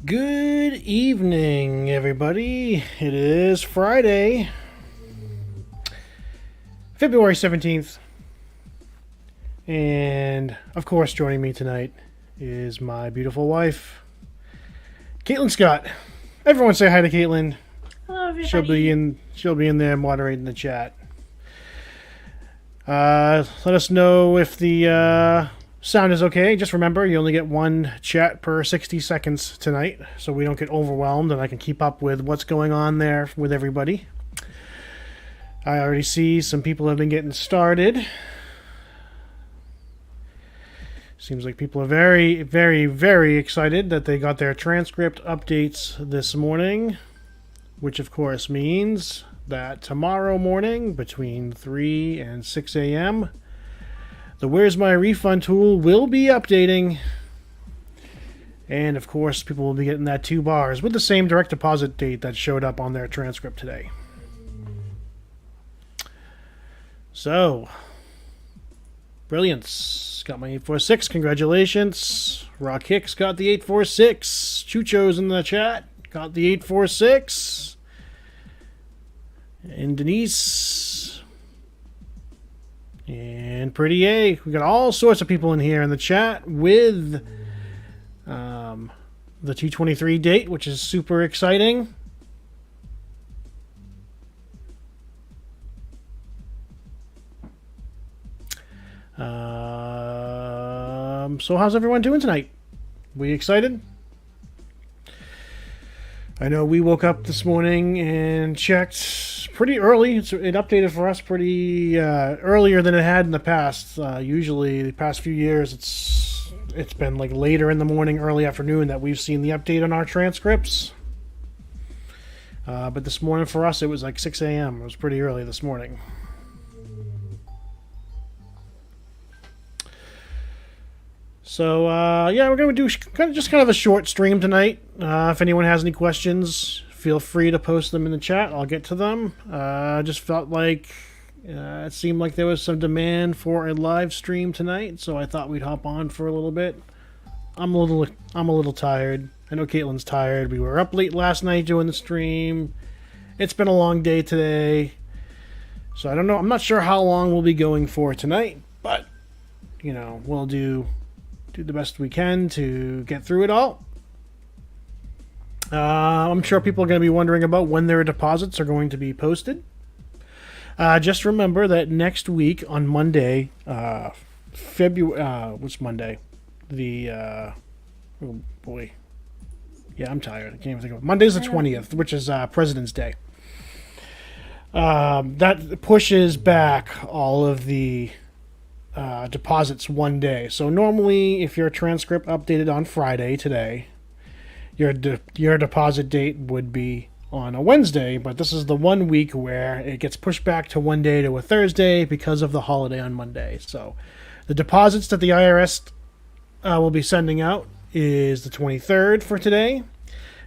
Good evening, everybody. It is Friday, February 17th. And, of course, joining me tonight is my beautiful wife, Caitlin Scott. Everyone say hi to Caitlin. Hello, everybody. She'll be in there moderating the chat. Let us know if the sound is okay. Just remember, you only get one chat per 60 seconds tonight, so we don't get overwhelmed and I can keep up with what's going on there with everybody. I already see some people have been getting started. Seems like people are very, very, very excited that they got their transcript updates this morning, which of course means that tomorrow morning between 3 and 6 a.m., the Where's My Refund tool will be updating. And, of course, people will be getting that 2 bars with the same direct deposit date that showed up on their transcript today. So, brilliance. Got my 846. Congratulations. Rock Hicks got the 846. Chucho's in the chat. Got the 846. And Denise. And Pretty A. We got all sorts of people in here in the chat with the 223 date, which is super exciting. So how's everyone doing tonight? We excited? I know we woke up this morning and checked pretty early. It updated for us pretty earlier than it had in the past. Usually, the past few years, it's been like later in the morning, early afternoon that we've seen the update on our transcripts. But this morning for us, it was like 6 a.m. It was pretty early this morning. So, yeah, we're going to do kind of a short stream tonight. If anyone has any questions, feel free to post them in the chat. I'll get to them. Just felt like it seemed like there was some demand for a live stream tonight, so I thought we'd hop on for a little bit. I'm a little tired. I know Caitlin's tired. We were up late last night doing the stream. It's been a long day today. So I don't know. I'm not sure how long we'll be going for tonight, but, you know, we'll do the best we can to get through it all. I'm sure people are going to be wondering about when their deposits are going to be posted. Just remember that next week on Monday, what's Monday? Oh boy. Yeah, I'm tired. I can't even think of it. Monday's the 20th, which is President's Day. That pushes back all of the deposits one day. So normally, if your transcript updated on Friday today, your deposit date would be on a Wednesday, but this is the 1 week where it gets pushed back to one day to a Thursday because of the holiday on Monday. So the deposits that the IRS will be sending out is the 23rd for today.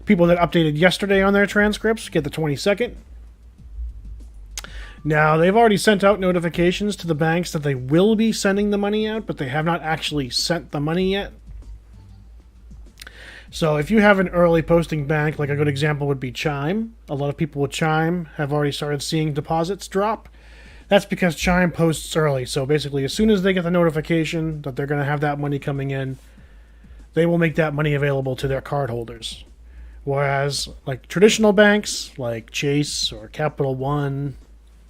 People that updated yesterday on their transcripts get the 22nd. Now, they've already sent out notifications to the banks that they will be sending the money out, but they have not actually sent the money yet. So if you have an early posting bank, like a good example would be Chime. A lot of people with Chime have already started seeing deposits drop. That's because Chime posts early. So basically, as soon as they get the notification that they're going to have that money coming in, they will make that money available to their cardholders. Whereas, like traditional banks, like Chase or Capital One,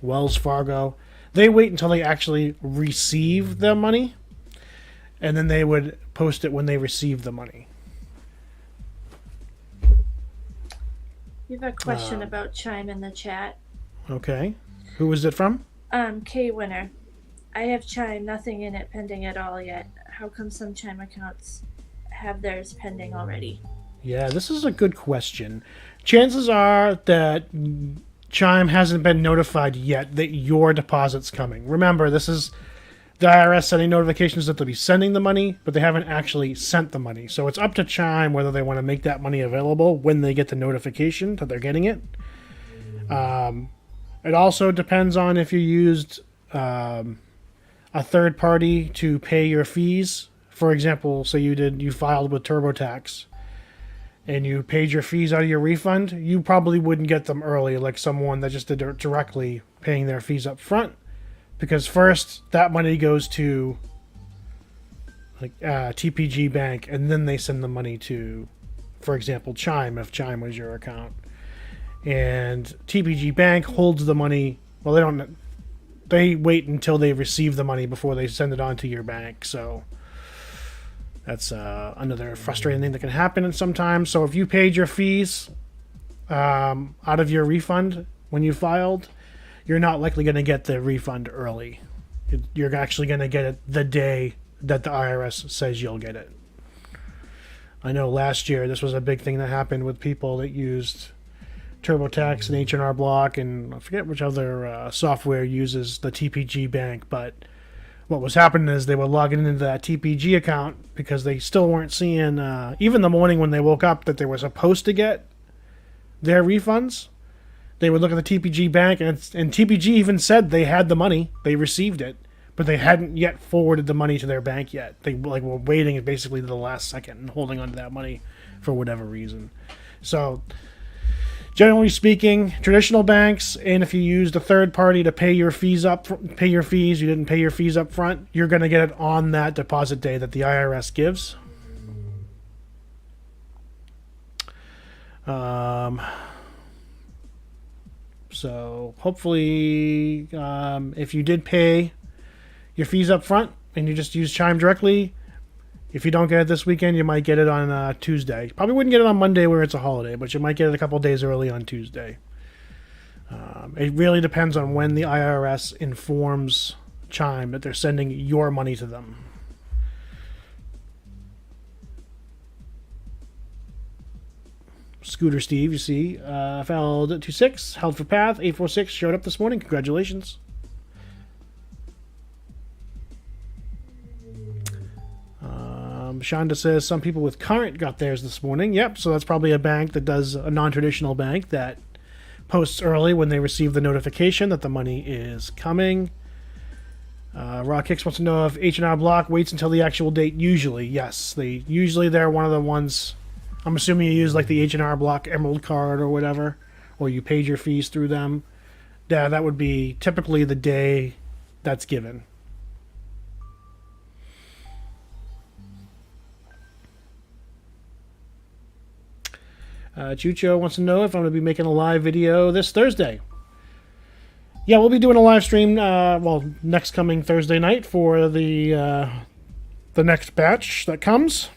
Wells Fargo, they wait until they actually receive the money, and then they would post it when they receive the money. We have a question about Chime in the chat. Okay. Who is it from? K Winner. I have Chime, nothing in it pending at all yet. How come some Chime accounts have theirs pending already? Yeah, this is a good question. Chances are that Chime hasn't been notified yet that your deposit's coming. Remember, this is the IRS sending notifications that they'll be sending the money, but they haven't actually sent the money. So it's up to Chime whether they want to make that money available when they get the notification that they're getting it. It also depends on if you used a third party to pay your fees. For example, say you filed with TurboTax and you paid your fees out of your refund, you probably wouldn't get them early like someone that just did it directly paying their fees up front. Because first, that money goes to like TPG Bank, and then they send the money to, for example, Chime, if Chime was your account. And TPG Bank holds the money. Well, they don't. They wait until they receive the money before they send it on to your bank. So that's another frustrating thing that can happen sometimes. So if you paid your fees out of your refund when you filed, you're not likely going to get the refund early. You're actually going to get it the day that the IRS says you'll get it. I know last year this was a big thing that happened with people that used TurboTax and H&R Block, and I forget which other software uses the TPG Bank, but what was happening is they were logging into that TPG account because they still weren't seeing, even the morning when they woke up, that they were supposed to get their refunds. They would look at the TPG Bank, and TPG even said they had the money, they received it, but they hadn't yet forwarded the money to their bank yet. They were waiting basically to the last second and holding on to that money for whatever reason. So, generally speaking, traditional banks, and if you used a third party to pay your fees, you didn't pay your fees up front, you're going to get it on that deposit day that the IRS gives. So hopefully, if you did pay your fees up front and you just use Chime directly, if you don't get it this weekend, you might get it on Tuesday. Probably wouldn't get it on Monday where it's a holiday, but you might get it a couple days early on Tuesday. It really depends on when the IRS informs Chime that they're sending your money to them. Scooter Steve, you see, filed 26, held for path, 846, showed up this morning. Congratulations. Shonda says some people with Current got theirs this morning. Yep, so that's probably a bank that does a non-traditional bank that posts early when they receive the notification that the money is coming. Rock Hicks wants to know if H&R Block waits until the actual date. Usually, yes. They're one of the ones. I'm assuming you use like the H&R Block Emerald card or whatever, or you paid your fees through them. Yeah, that would be typically the day that's given. Chucho wants to know if I'm going to be making a live video this Thursday. Yeah, we'll be doing a live stream, next coming Thursday night for the next batch that comes.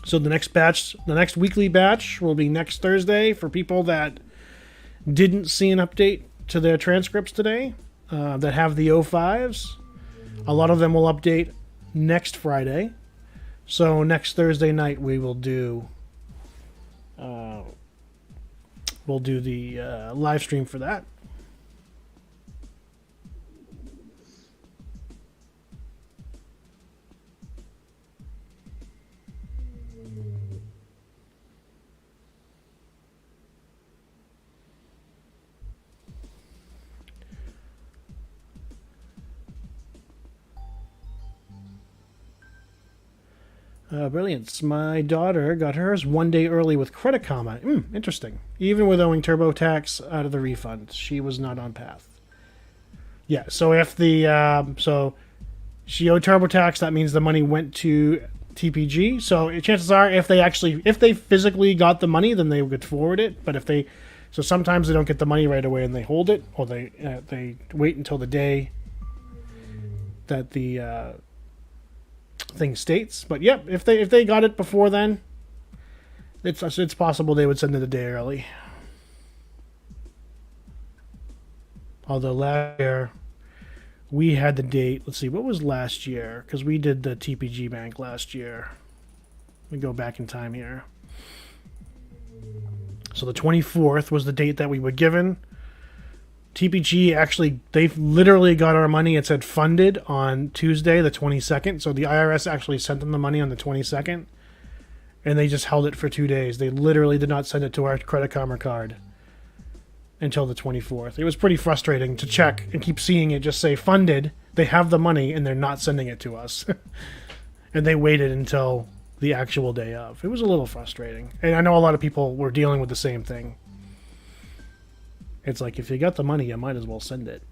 So the next weekly batch will be next Thursday for people that didn't see an update to their transcripts today, that have the O5s. A lot of them will update next Friday. So next Thursday night we will do the live stream for that. Brilliance. My daughter got hers 1 day early with Credit Karma. Interesting. Even with owing TurboTax out of the refund, she was not on path. Yeah, so if so she owed TurboTax, that means the money went to TPG. So chances are, if they physically got the money, then they would forward it. But so sometimes they don't get the money right away and they hold it, or they wait until the day that the thing states. But yep, if they got it before then, it's possible they would send it a day early. Although last year we had the date. Let's see, what was last year? Because we did the TPG Bank last year. We go back in time here. So the 24th was the date that we were given. TPG actually, they literally got our money. It said funded on Tuesday, the 22nd. So the IRS actually sent them the money on the 22nd. And they just held it for 2 days. They literally did not send it to our Credit Karma card until the 24th. It was pretty frustrating to check and keep seeing it just say funded. They have the money and they're not sending it to us. And they waited until the actual day of. It was a little frustrating. And I know a lot of people were dealing with the same thing. It's like, if you got the money, you might as well send it.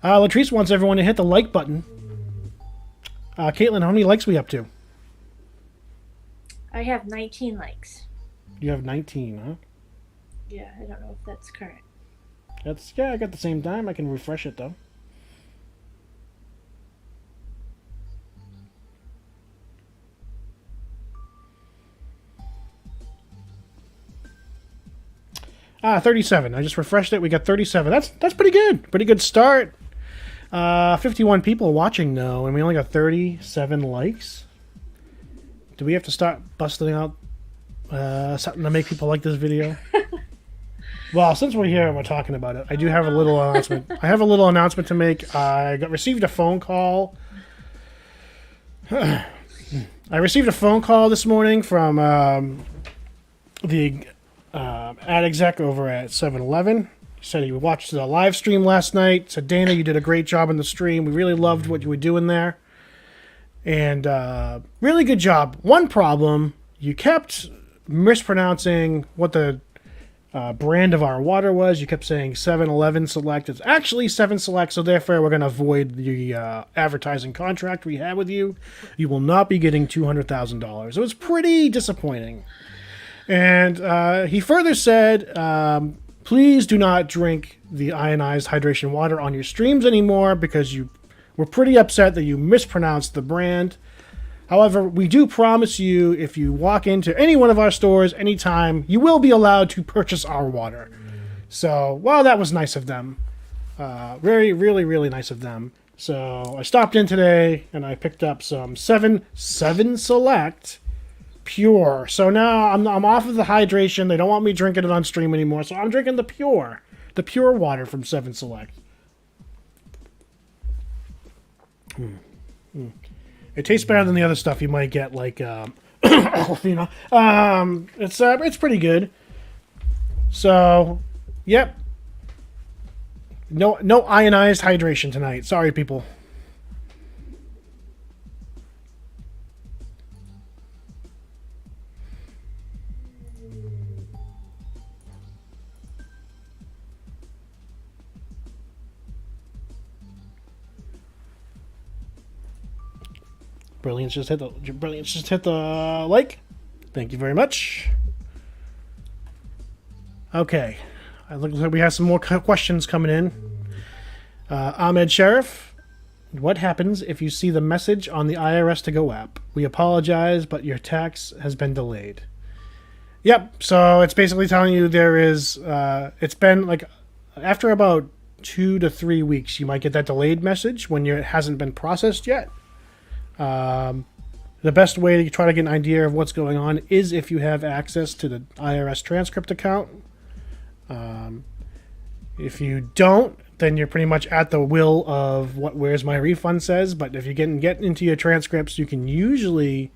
Latrice wants everyone to hit the like button. Caitlin, how many likes we up to? I have 19 likes. You have 19, huh? Yeah, I don't know if that's current. Yeah, I got the same time. I can refresh it, though. 37. I just refreshed it. We got 37. That's pretty good. Pretty good start. 51 people watching, though, and we only got 37 likes. Do we have to start busting out something to make people like this video? Well, since we're here and we're talking about it, I do have a little announcement. I have a little announcement to make. Received a phone call. I received a phone call this morning from the ad exec over at 7-Eleven. He said he watched the live stream last night. Said, Dana, you did a great job in the stream. We really loved what you were doing there. And really good job. One problem, you kept mispronouncing what the brand of our water was. You kept saying 7-Eleven Select. It's actually 7 Select, so therefore we're going to avoid the advertising contract we had with you. You will not be getting $200,000. It was pretty disappointing. And he further said, please do not drink the ionized hydration water on your streams anymore because you were pretty upset that you mispronounced the brand. However, we do promise you, if you walk into any one of our stores anytime, you will be allowed to purchase our water. So, well, that was nice of them. Really, really nice of them. So I stopped in today and I picked up some 7 Select Pure. So now I'm off of the hydration. They don't want me drinking it on stream anymore. So I'm drinking the pure water from 7 Select. It tastes better than the other stuff you might get, like Aquafina. It's pretty good. So, yep. No ionized hydration tonight. Sorry, people. Brilliance just hit the like. Thank you very much. Okay, it looks like we have some more questions coming in. Ahmed Sheriff, what happens if you see the message on the IRS to go app? We apologize, but your tax has been delayed. Yep. So it's basically telling you there is. It's been like after about 2 to 3 weeks, you might get that delayed message when it hasn't been processed yet. The best way to try to get an idea of what's going on is if you have access to the IRS Transcript account. If you don't, then you're pretty much at the will of what Where's My Refund says. But if you get into your transcripts, you can usually,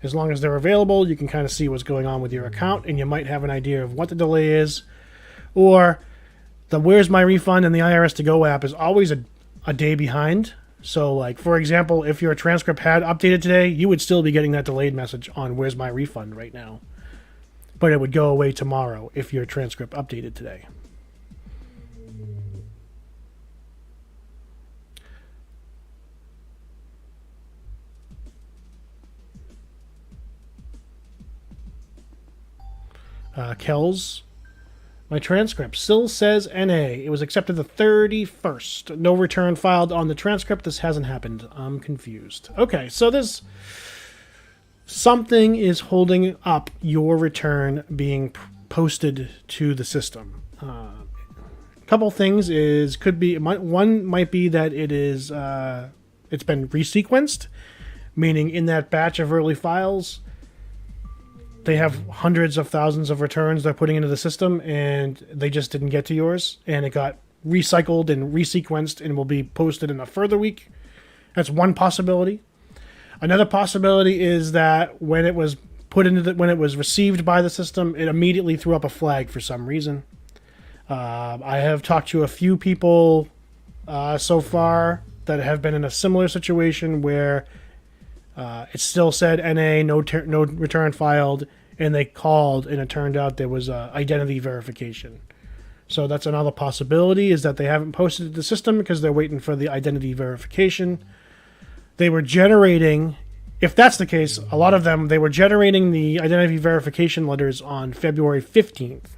as long as they're available, you can kind of see what's going on with your account, and you might have an idea of what the delay is. Or the Where's My Refund and the IRS To Go app is always a day behind. So, like, for example, if your transcript had updated today, you would still be getting that delayed message on where's my refund right now. But it would go away tomorrow if your transcript updated today. Kells, my transcript still says NA. It was accepted the 31st. No return filed on the transcript. This hasn't happened. I'm confused. Okay, so this something is holding up your return being posted to the system. A couple things could be one might be that it's been resequenced, meaning in that batch of early files they have hundreds of thousands of returns they're putting into the system, and they just didn't get to yours, and it got recycled and resequenced and will be posted in a further week. That's one possibility. Another possibility is that when it was when it was received by the system, it immediately threw up a flag for some reason. I have talked to a few people so far that have been in a similar situation where it still said NA, no return filed, and they called, and it turned out there was identity verification. So that's another possibility, is that they haven't posted it to the system because they're waiting for the identity verification. They were generating, if that's the case, a lot of them, they were generating the identity verification letters on February 15th.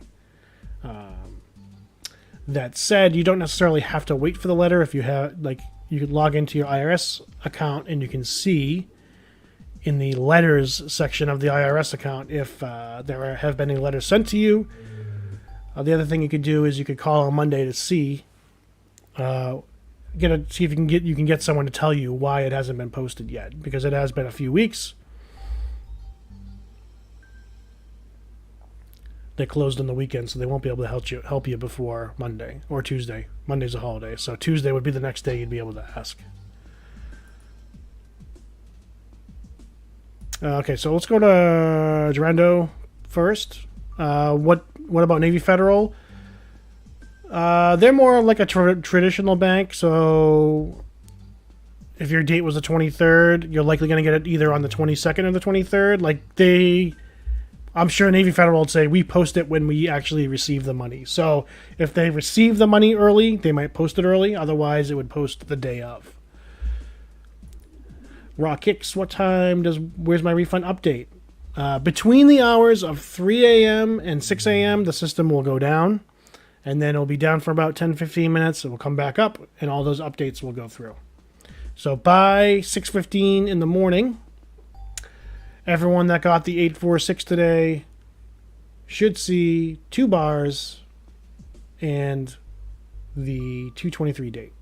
That said, you don't necessarily have to wait for the letter. If you have, like, you could log into your IRS account and you can see in the letters section of the IRS account if there have been any letters sent to you. The other thing you could do is you could call on Monday to see if you can get someone to tell you why it hasn't been posted yet, because it has been a few weeks. They closed on the weekend, so they won't be able to help you before Monday or Tuesday. Monday's a holiday, so Tuesday would be the next day you'd be able to ask. Okay, so let's go to Durando first. What about Navy Federal? They're more like a traditional bank, so if your date was the 23rd, you're likely going to get it either on the 22nd or the 23rd. I'm sure Navy Federal would say, we post it when we actually receive the money. So if they receive the money early, they might post it early. Otherwise, it would post the day of. Raw Kicks, what time where's my refund update? Between the hours of 3 a.m. and 6 a.m., the system will go down. And then it'll be down for about 10-15 minutes. It will come back up, and all those updates will go through. So by 6:15 in the morning, everyone that got the 846 today should see 2 bars and the 223 date.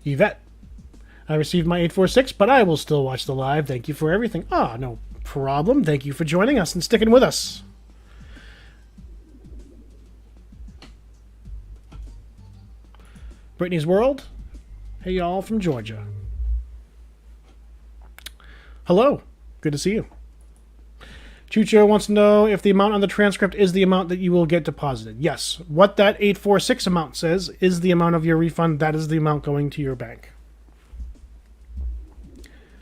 Yvette, I received my 846, but I will still watch the live. Thank you for everything. No problem. Thank you for joining us and sticking with us. Brittany's World. Hey, y'all from Georgia. Hello. Good to see you. Chucho wants to know if the amount on the transcript is the amount that you will get deposited. Yes. What that 846 amount says is the amount of your refund. That is the amount going to your bank.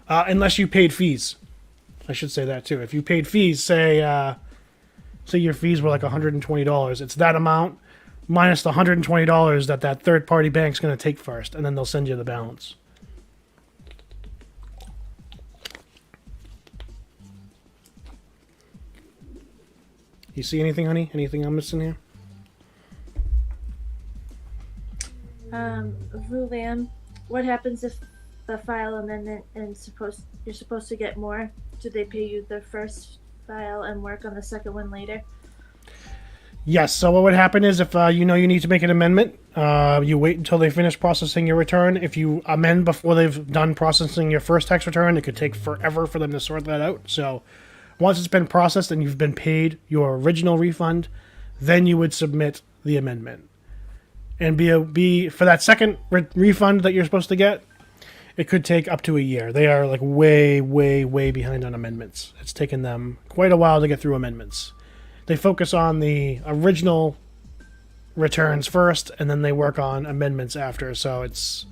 Unless you paid fees. I should say that too. If you paid fees, say your fees were like $120. It's that amount minus the $120 that third-party bank's going to take first, and then they'll send you the balance. You see anything, honey? Anything I'm missing here? Vulan, what happens if the file amendment and you're supposed to get more? Do they pay you the first file and work on the second one later? Yes, so what would happen is if you need to make an amendment, you wait until they finish processing your return. If you amend before they've done processing your first tax return, it could take forever for them to sort that out. So once it's been processed and you've been paid your original refund, then you would submit the amendment. And be for that second refund that you're supposed to get, it could take up to a year. They are like way, way, way behind on amendments. It's taken them quite a while to get through amendments. They focus on the original returns first, and then they work on amendments after. So it's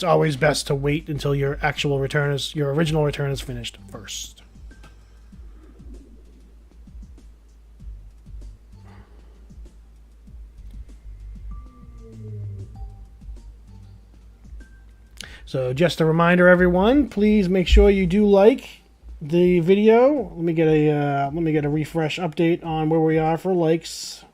always best to wait until your original return is finished first. So just a reminder, everyone, please make sure you do like the video. Let me get a refresh update on where we are for likes.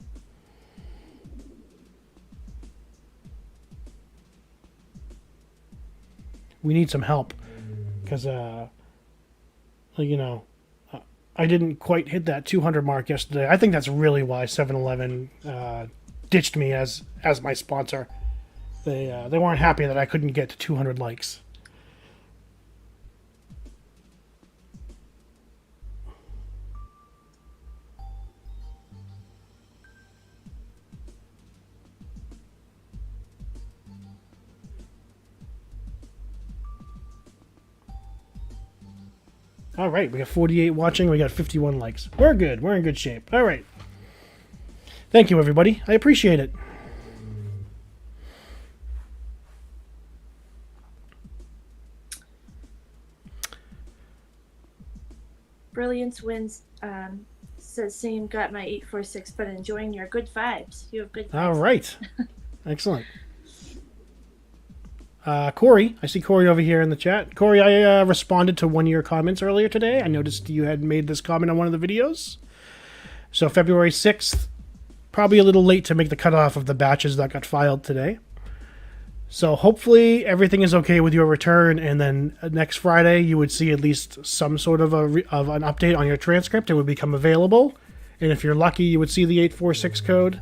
We need some help because I didn't quite hit that 200 mark yesterday. I think that's really why 7-Eleven ditched me as my sponsor. They weren't happy that I couldn't get to 200 likes. All right, we got 48 watching. We got 51 likes. We're good. We're in good shape. All right. Thank you, everybody. I appreciate it. Brilliance wins. Says same, got my 846, but enjoying your good vibes. You have good vibes. All right. Excellent. Corey, I see Corey over here in the chat. Corey, I responded to one of your comments earlier today. I noticed you had made this comment on one of the videos. So February 6th, probably a little late to make the cutoff of the batches that got filed today. So hopefully everything is okay with your return, and then next Friday you would see at least some sort of an update on your transcript. It would become available, and if you're lucky, you would see the 846 code.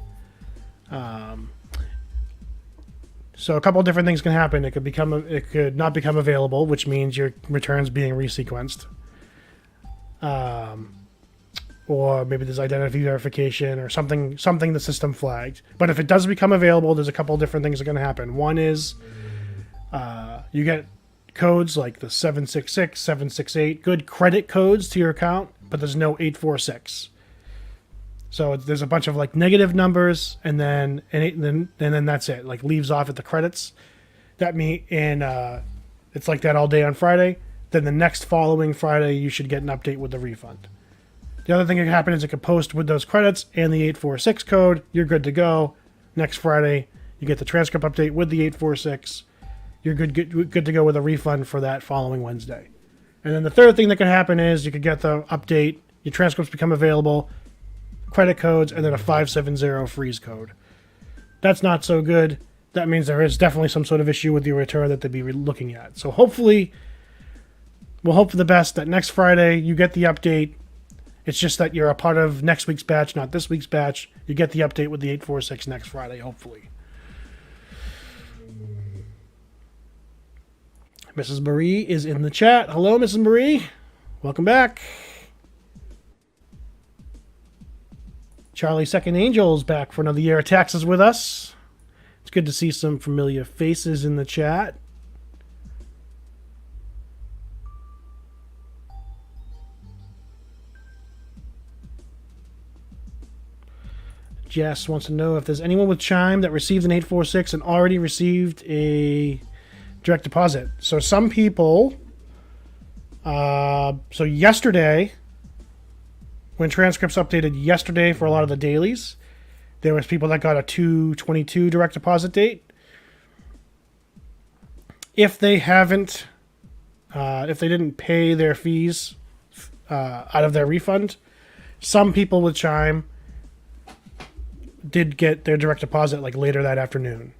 So a couple of different things can happen. It could not become available, which means your return's being resequenced. Or maybe there's identity verification or something the system flagged. But if it does become available, there's a couple of different things that are going to happen. One is you get codes like the 766, 768, good credit codes to your account, but there's no 846. So there's a bunch of like negative numbers, and then that's it. Like leaves off at the credits. It's like that all day on Friday. Then the next following Friday, you should get an update with the refund. The other thing that can happen is it could post with those credits and the 846 code. You're good to go. Next Friday, you get the transcript update with the 846. You're good to go with a refund for that following Wednesday. And then the third thing that could happen is you could get the update, your transcripts become available, credit codes, and then a 570 freeze code. That's not so good. That means there is definitely some sort of issue with your return that they'd be looking at. So hopefully, we'll hope for the best that next Friday you get the update. It's just that you're a part of next week's batch, not this week's batch. You get the update with the 846 next Friday, hopefully. Mrs. Marie is in the chat. Hello, Mrs. Marie. Welcome back. Charlie Second Angel is back for another year of taxes with us. It's good to see some familiar faces in the chat. Jess wants to know if there's anyone with Chime that received an 846 and already received a direct deposit. So some people, so yesterday, when transcripts updated yesterday for a lot of the dailies, there was people that got a 2/22 direct deposit date. If they haven't, if they didn't pay their fees out of their refund, some people with Chime did get their direct deposit like later that afternoon.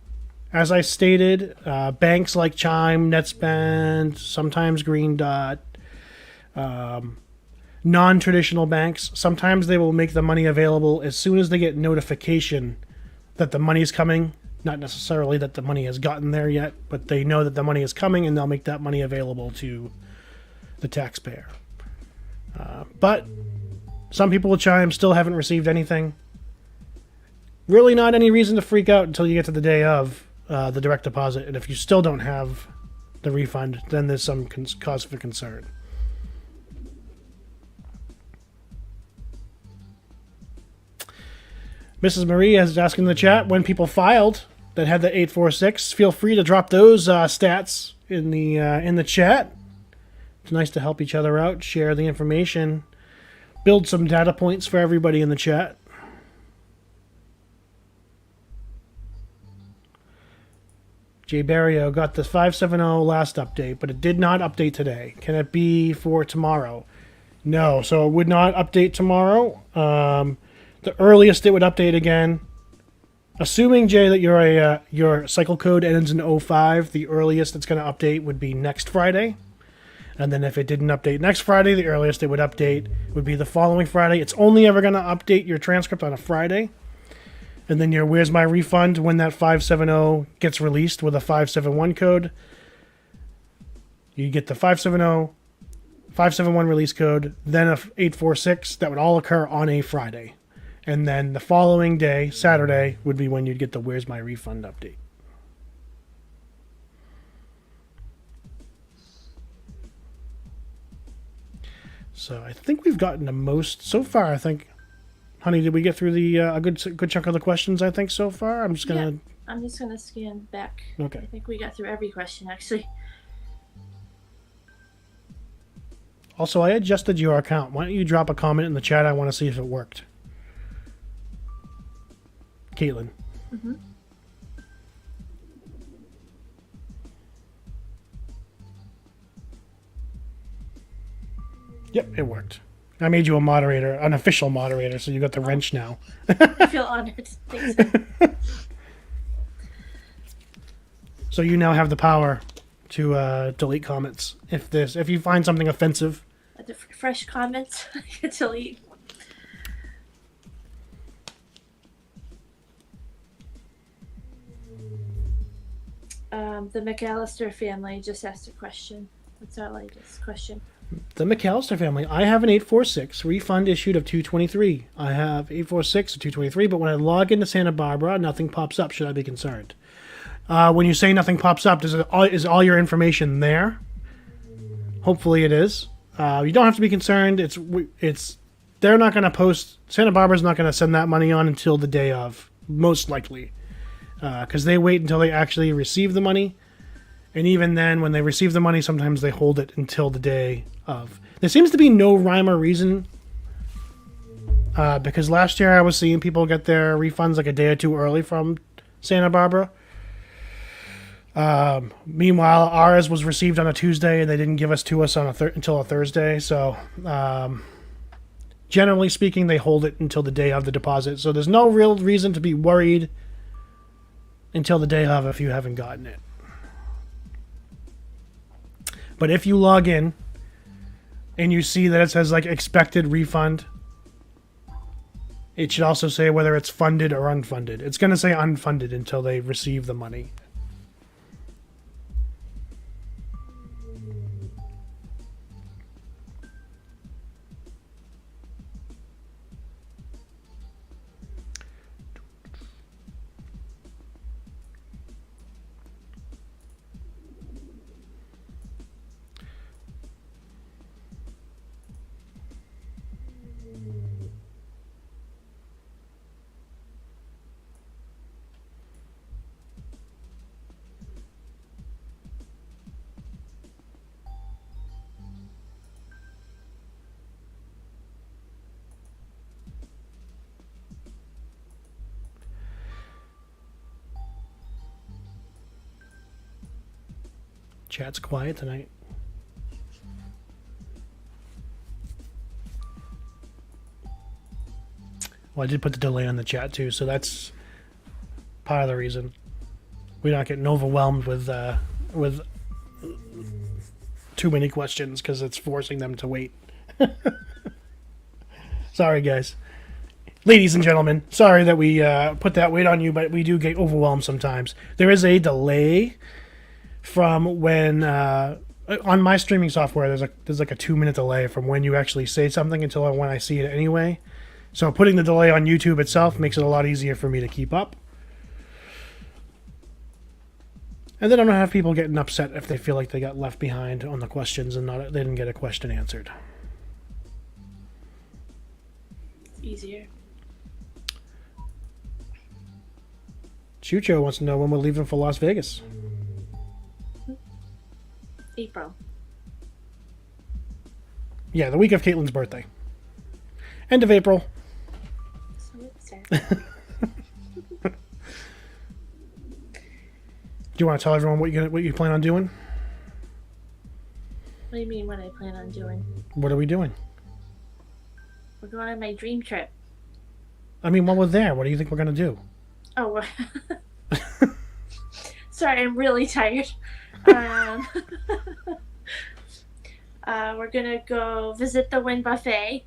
As I stated, banks like Chime, NetSpend, sometimes Green Dot, non-traditional banks, sometimes they will make the money available as soon as they get notification that the money is coming. Not necessarily that the money has gotten there yet, but they know that the money is coming, and they'll make that money available to the taxpayer. But some people with Chime still haven't received anything. Really not any reason to freak out until you get to the day of the direct deposit. And if you still don't have the refund, then there's some cause for concern. Mrs. Marie is asking in the chat when people filed that had the 846. Feel free to drop those stats in the chat. It's nice to help each other out, share the information, build some data points for everybody in the chat. Jay Barrio got the 570 last update, but it did not update today. Can it be for tomorrow? No, so it would not update tomorrow. The earliest it would update again, assuming, Jay, that your cycle code ends in 05, the earliest it's going to update would be next Friday. And then if it didn't update next Friday, the earliest it would update would be the following Friday. It's only ever going to update your transcript on a Friday. And then your Where's My Refund, when that 570 gets released with a 571 code, you get the 570, 571 release code, then a 846. That would all occur on a Friday. And then the following day, Saturday, would be when you'd get the Where's My Refund update. So I think we've gotten the most so far. I think, honey, did we get through the a good chunk of the questions? I think so far. I'm just gonna scan back. Okay. I think we got through every question actually. Also, I adjusted your account. Why don't you drop a comment in the chat? I want to see if it worked. Caitlin. Mm-hmm. Yep, it worked. I made you a moderator, an official moderator, so you got the wrench now. I feel honored. Thanks. So you now have the power to delete comments if you find something offensive. The fresh comments I can delete. The McAllister family just asked a question. That's our latest question. The McAllister family. I have an 846 refund issued of 223. I have 846 of 223, but when I log into Santa Barbara, nothing pops up. Should I be concerned? When you say nothing pops up, is all your information there? Hopefully it is. You don't have to be concerned. They're not going to post. Santa Barbara's not going to send that money on until the day of, most likely, because they wait until they actually receive the money. And even then, when they receive the money, sometimes they hold it until the day of. There seems to be no rhyme or reason. Because last year I was seeing people get their refunds like a day or two early from Santa Barbara. Meanwhile, ours was received on a Tuesday, and they didn't give us to us on until a Thursday. So, generally speaking, they hold it until the day of the deposit. So there's no real reason to be worried until the day of if you haven't gotten it. But if you log in and you see that it says like expected refund, it should also say whether it's funded or unfunded. It's going to say unfunded until they receive the money. Chat's quiet tonight. Well, I did put the delay on the chat too, so that's part of the reason. We're not getting overwhelmed with too many questions because it's forcing them to wait. Sorry, guys. Ladies and gentlemen, sorry that we put that weight on you, but we do get overwhelmed sometimes. There is a delay from when on my streaming software there's like a 2-minute delay from when you actually say something until when I see it anyway. So putting the delay on YouTube itself makes it a lot easier for me to keep up. And then I don't have people getting upset if they feel like they got left behind on the questions and they didn't get a question answered. It's easier. Chucho wants to know when we're leaving for Las Vegas. April. Yeah, the week of Caitlin's birthday. End of April. So excited. Do you want to tell everyone what you plan on doing? What do you mean what I plan on doing? What are we doing? We're going on my dream trip. I mean, while we're there, what do you think we're going to do? Oh, sorry, I'm really tired. We're gonna go visit the Wynn Buffet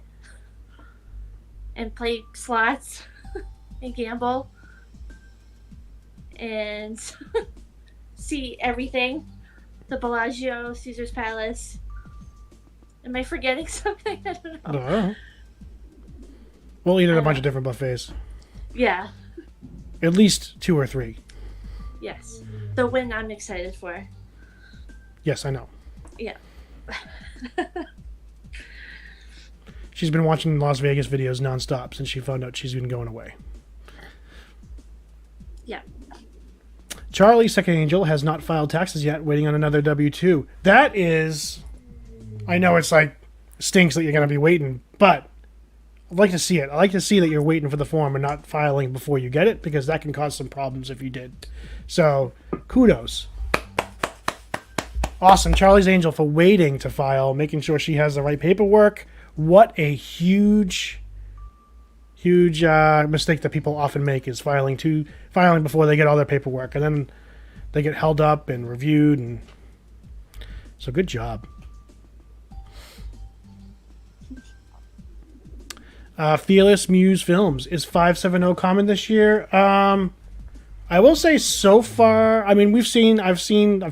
and play slots and gamble and see everything. The Bellagio, Caesar's Palace. Am I forgetting something? I don't know. No. We'll eat at a bunch of different buffets. Yeah. At least 2 or 3. Yes. The Wynn I'm excited for. Yes, I know. Yeah. She's been watching Las Vegas videos nonstop since she found out she's been going away. Yeah. Charlie, second angel, has not filed taxes yet, waiting on another W-2. That is... I know it's like, stinks that you're going to be waiting, but I'd like to see it. I like to see that you're waiting for the form and not filing before you get it, because that can cause some problems if you did. So, kudos. Awesome. Charlie's angel for waiting to file, making sure she has the right paperwork. What a huge mistake that people often make is filing before they get all their paperwork, and then they get held up and reviewed. And so, good job. Fearless Muse Films, is 570 common this year? I will say so far, I mean, I've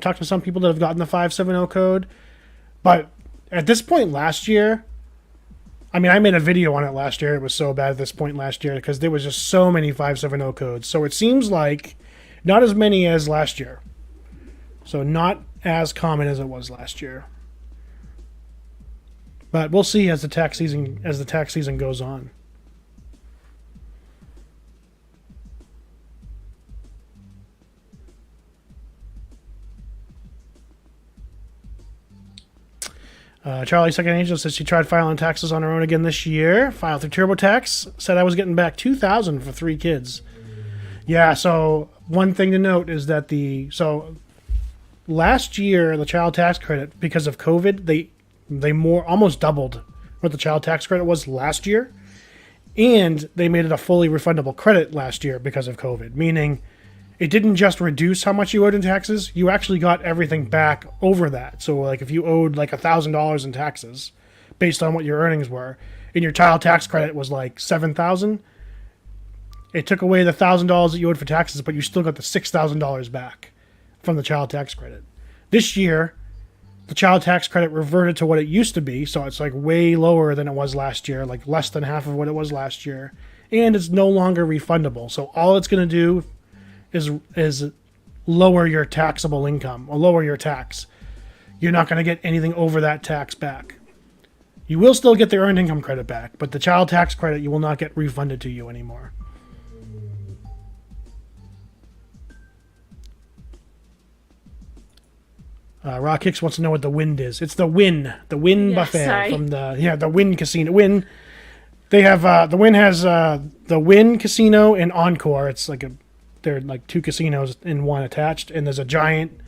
talked to some people that have gotten the 570 code, but at this point last year, I mean, I made a video on it last year. It was so bad at this point last year because there was just so many 570 codes. So it seems like not as many as last year. So not as common as it was last year. But we'll see as the tax season goes on. Charlie Second Angel says she tried filing taxes on her own again this year. Filed through TurboTax. Said I was getting back $2,000 for 3 kids. Yeah, so one thing to note is that last year the child tax credit, because of COVID, they almost doubled what the child tax credit was last year, and they made it a fully refundable credit last year because of COVID, meaning it didn't just reduce how much you owed in taxes, you actually got everything back over that. So like if you owed like $1,000 in taxes based on what your earnings were, and your child tax credit was like $7,000, it took away the $1,000 that you owed for taxes, but you still got the $6,000 back from the child tax credit. This year, the child tax credit reverted to what it used to be, so it's like way lower than it was last year, like less than half of what it was last year, and it's no longer refundable. So all it's going to do is lower your taxable income or lower your tax. You're not going to get anything over that tax back. You will still get the earned income credit back, but the child tax credit you will not get refunded to you anymore. Rock Hicks wants to know what the Wind is. It's the Wynn buffet sorry. from the Wynn Casino. Wynn. They have the Wynn has the Wynn Casino and Encore. It's like they're like 2 casinos in one attached, and there's a giant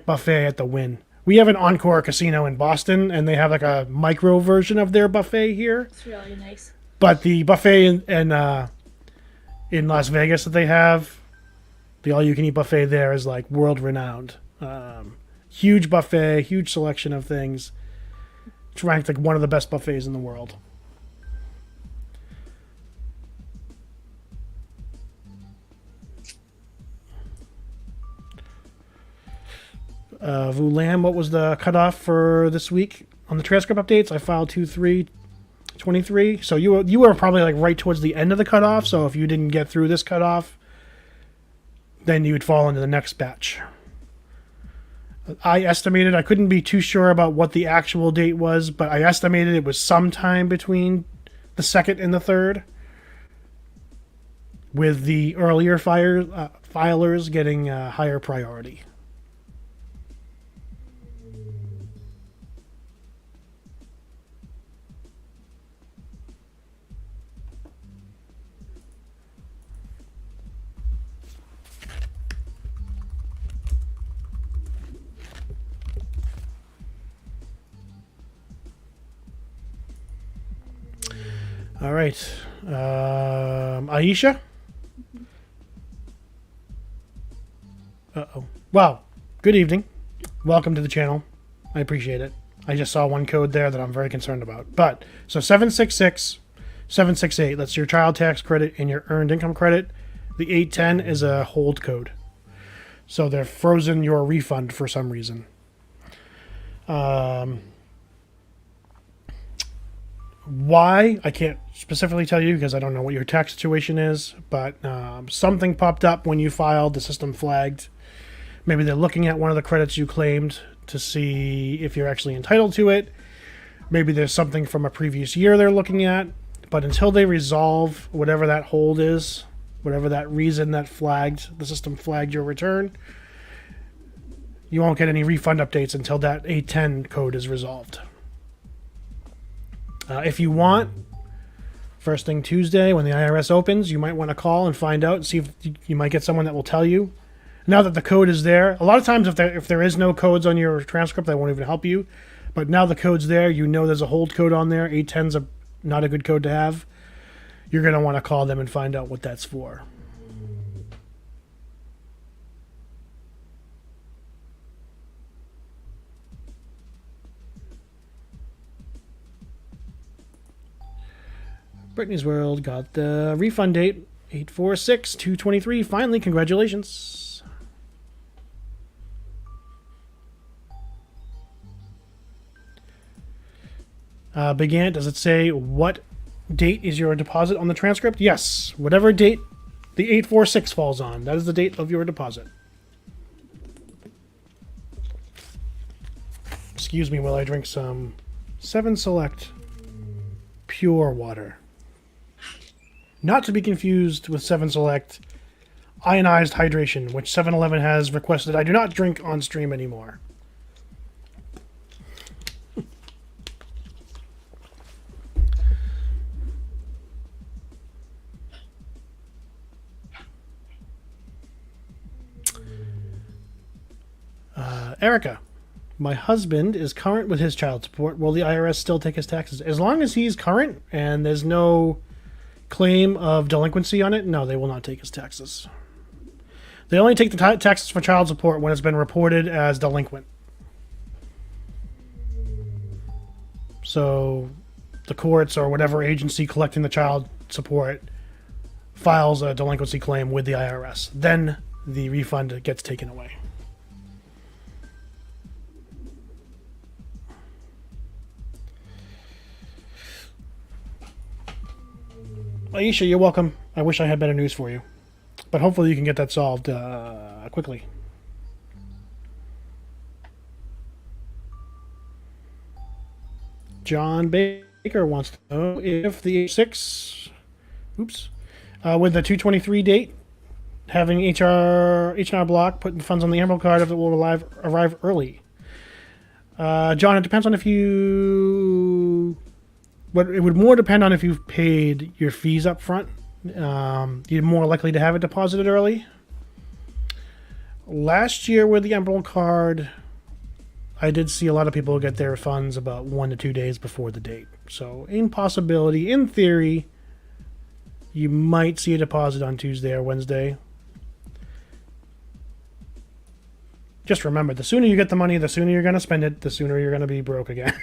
buffet at the Wynn. We have an Encore casino in Boston, and they have like a micro version of their buffet here. It's really nice. But the buffet in Las Vegas that they have, the all-you-can-eat buffet there is like world-renowned. Huge buffet, huge selection of things. It's ranked like one of the best buffets in the world. Vulam, what was the cutoff for this week on the transcript updates? I filed 2/3/23, so you were probably like right towards the end of the cutoff. So if you didn't get through this cutoff, then you would fall into the next batch. I estimated, I couldn't be too sure about what the actual date was, but I estimated it was sometime between the 2nd and the 3rd. with the earlier filers getting higher priority. All right. Aisha? Uh-oh. Wow. Good evening. Welcome to the channel. I appreciate it. I just saw one code there that I'm very concerned about. But, so 766, 768, that's your child tax credit and your earned income credit. The 810 is a hold code. So they're frozen your refund for some reason. Why? I can't specifically tell you because I don't know what your tax situation is, but something popped up when you filed, the system flagged. Maybe they're looking at one of the credits you claimed to see if you're actually entitled to it. Maybe there's something from a previous year they're looking at, but until they resolve whatever that hold is, whatever that reason that the system flagged your return, you won't get any refund updates until that 810 code is resolved. If you want, first thing Tuesday when the IRS opens, you might want to call and find out and see if you might get someone that will tell you. Now that the code is there, a lot of times if there is no codes on your transcript, they won't even help you. But now the code's there, you know there's a hold code on there. 810's not a good code to have. You're going to want to call them and find out what that's for. Brittany's World got the refund date, 8/4/6/223. Finally, congratulations. Big Ant, does it say what date is your deposit on the transcript? Yes, whatever date the 8/4/6 falls on, that is the date of your deposit. Excuse me while I drink some 7 Select pure water. Not to be confused with 7 Select ionized hydration, which 7-Eleven has requested I do not drink on stream anymore. Erica, my husband is current with his child support. Will the IRS still take his taxes? As long as he's current and there's no claim of delinquency on it, no, they will not take his taxes. They only take the taxes for child support when it's been reported as delinquent. So the courts or whatever agency collecting the child support files a delinquency claim with the IRS. Then the refund gets taken away. Aisha, you're welcome. I wish I had better news for you. But hopefully you can get that solved quickly. John Baker wants to know if the H6, with the 223 date, having H&R Block putting funds on the Emerald card if it will arrive early. John, it depends on if you... But it would more depend on if you've paid your fees up front. You're more likely to have it deposited early. Last year with the Emerald card, I did see a lot of people get their funds about 1 to 2 days before the date. So in possibility, in theory, you might see a deposit on Tuesday or Wednesday. Just remember, the sooner you get the money, the sooner you're going to spend it, the sooner you're going to be broke again.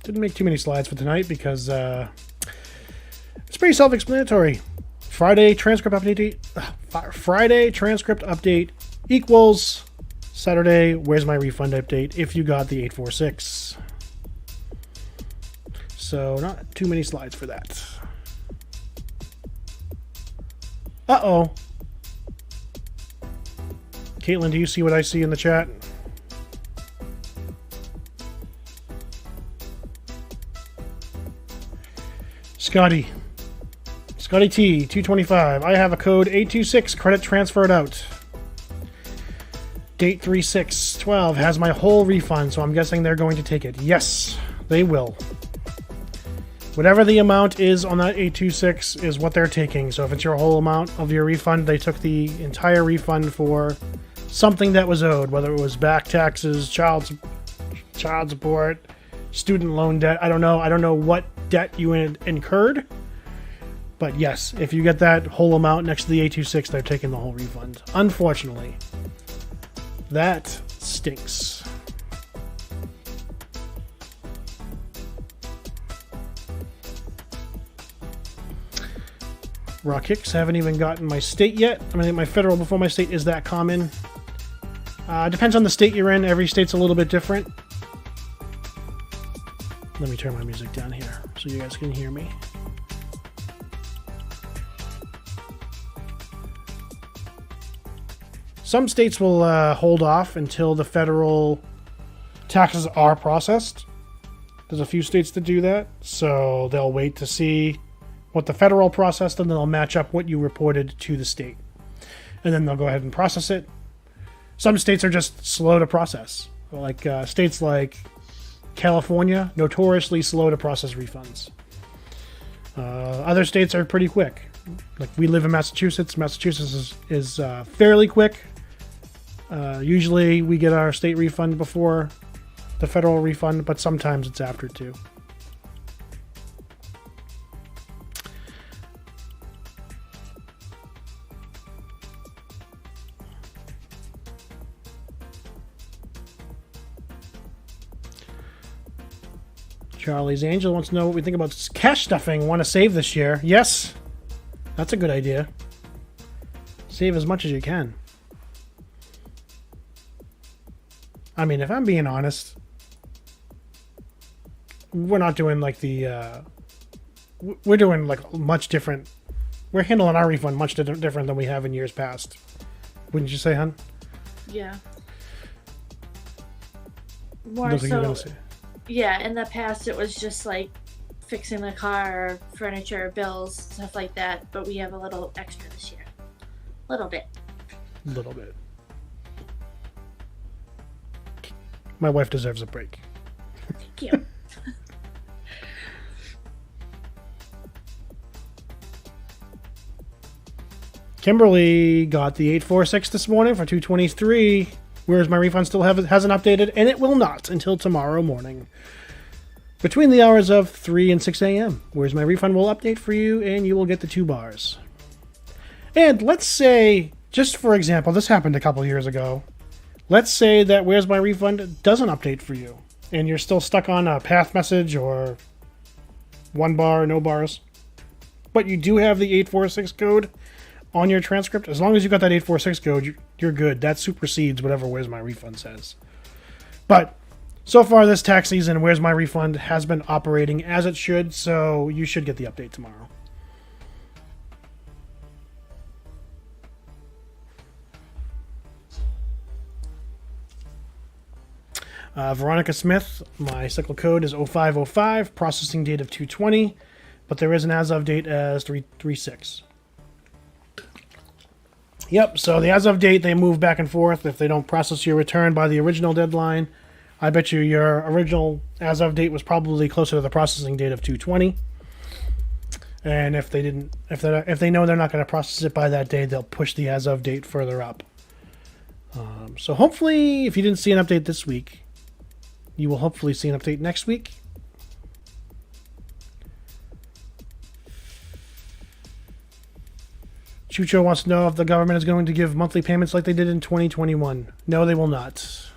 Didn't make too many slides for tonight because it's pretty self-explanatory. Friday transcript update. Friday transcript update equals Saturday. Where's my refund update? If you got the 846. So not too many slides for that. Uh-oh. Caitlin, do you see what I see in the chat? Scotty T, 225. I have a code 826, credit transferred out. Date 3612 has my whole refund, so I'm guessing they're going to take it. Yes, they will. Whatever the amount is on that 826 is what they're taking. So if it's your whole amount of your refund, they took the entire refund for something that was owed, whether it was back taxes, child support, student loan debt. I don't know what debt you incurred. But yes, if you get that whole amount next to the 826, they're taking the whole refund. Unfortunately. That stinks. Raw kicks, haven't even gotten my state yet. I mean, my federal before my state is that common. Depends on the state you're in. Every state's a little bit different. Let me turn my music down here so you guys can hear me. Some states will hold off until the federal taxes are processed. There's a few states that do that, so they'll wait to see what the federal processed, and then they'll match up what you reported to the state. And then they'll go ahead and process it. Some states are just slow to process. Like states like California, notoriously slow to process refunds. Other states are pretty quick. Like we live in Massachusetts. Massachusetts is fairly quick. Usually we get our state refund before the federal refund, but sometimes it's after too. Charlie's Angel wants to know what we think about cash stuffing. Want to save this year? Yes, that's a good idea. Save as much as you can. I mean, if I'm being honest, we're not doing like the... we're doing like much different... We're handling our refund much different than we have in years past. Wouldn't you say, hun? Yeah. More so... Yeah, in the past it was just like fixing the car, furniture, bills, stuff like that, but we have a little extra this year. Little bit. Little bit. My wife deserves a break. Thank you. Kimberly got the 846 this morning for 223. Whereas my refund still hasn't updated, and it will not until tomorrow morning. Between the hours of 3 and 6 a.m. Whereas my refund will update for you, and you will get the 2 bars. And let's say, just for example, this happened a couple years ago. Let's say that Where's My Refund doesn't update for you, and you're still stuck on a path message or 1 bar or no bars. But you do have the 846 code on your transcript. As long as you got that 846 code, you're good. That supersedes whatever Where's My Refund says. But so far this tax season, Where's My Refund has been operating as it should, so you should get the update tomorrow. Veronica Smith, my cycle code is 0505, processing date of 220, but there is an as of date as 336. Yep, so the as of date, they move back and forth. If they don't process your return by the original deadline, I bet you your original as of date was probably closer to the processing date of 220. And if they didn't, if they know they're not going to process it by that date, they'll push the as of date further up. So hopefully, if you didn't see an update this week, you will hopefully see an update next week. Chucho wants to know if the government is going to give monthly payments like they did in 2021. No, they will not.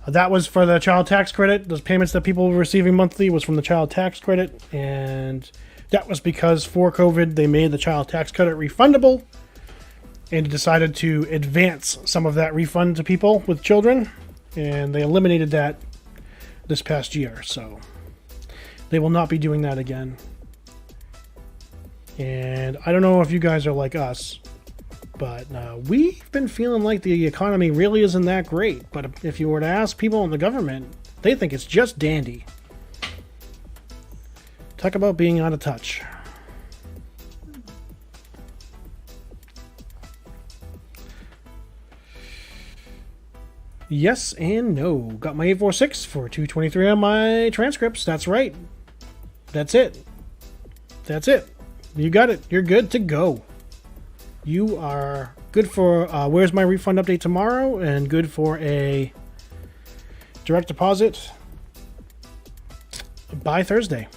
That was for the child tax credit. Those payments that people were receiving monthly was from the child tax credit. And That was because for COVID, they made the child tax credit refundable and decided to advance some of that refund to people with children. And they eliminated that this past year. So they will not be doing that again. And I don't know if you guys are like us, but we've been feeling like the economy really isn't that great. But if you were to ask people in the government, they think it's just dandy. Talk about being out of touch. Yes and no. Got my 846 for 223 on my transcripts. That's right. That's it. That's it. You got it. You're good to go. You are good for where's my refund update tomorrow, and good for a direct deposit by Thursday.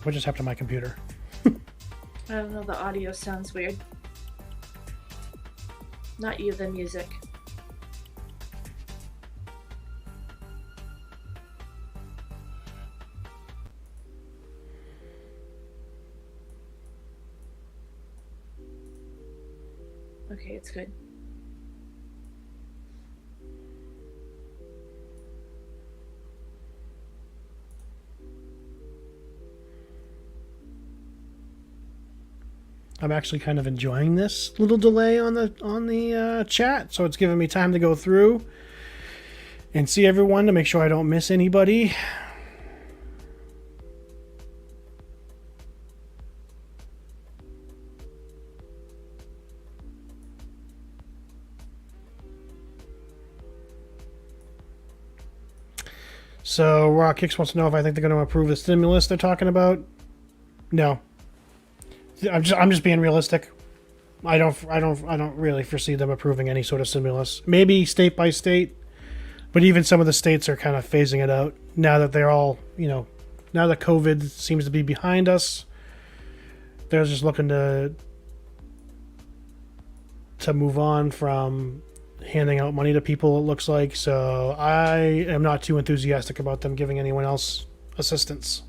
What just happened to my computer? I don't know, the audio sounds weird. Not you, the music. Okay, it's good. I'm actually kind of enjoying this little delay on the chat, so it's giving me time to go through and see everyone to make sure I don't miss anybody. So Rock Hicks wants to know if I think they're going to approve the stimulus they're talking about. No. I'm just being realistic. I don't really foresee them approving any sort of stimulus. Maybe state by state, but even some of the states are kind of phasing it out now that they're all, now that COVID seems to be behind us. They're just looking to move on from handing out money to people, it looks like. So I am not too enthusiastic about them giving anyone else assistance.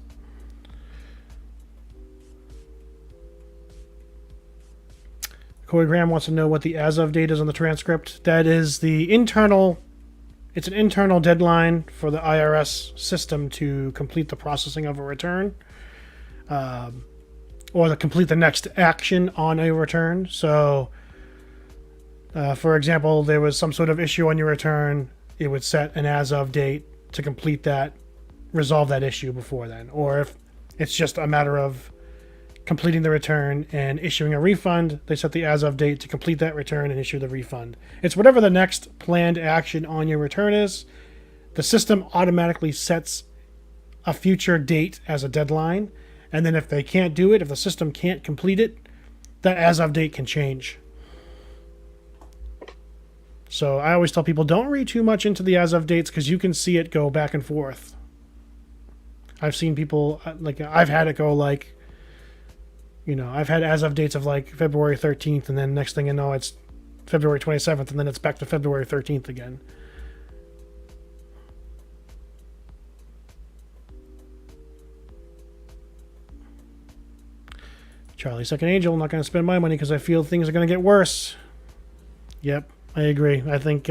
Corey Graham wants to know what the as of date is on the transcript. That is the internal, it's an internal deadline for the IRS system to complete the processing of a return, or to complete the next action on a return. So, for example, there was some sort of issue on your return, it would set an as of date to complete that, resolve that issue before then. Or if it's just a matter of completing the return and issuing a refund, they set the as of date to complete that return and issue the refund. It's whatever the next planned action on your return is. The system automatically sets a future date as a deadline, and then if they can't do it, if the system can't complete it, that as of date can change. So I always tell people, don't read too much into the as of dates, because you can see it go back and forth. I've seen people, I've had it go I've had as of dates of February 13th, and then next thing you know, it's February 27th, and then it's back to February 13th again. Charlie Second Angel, I'm not going to spend my money because I feel things are going to get worse. Yep, I agree. I think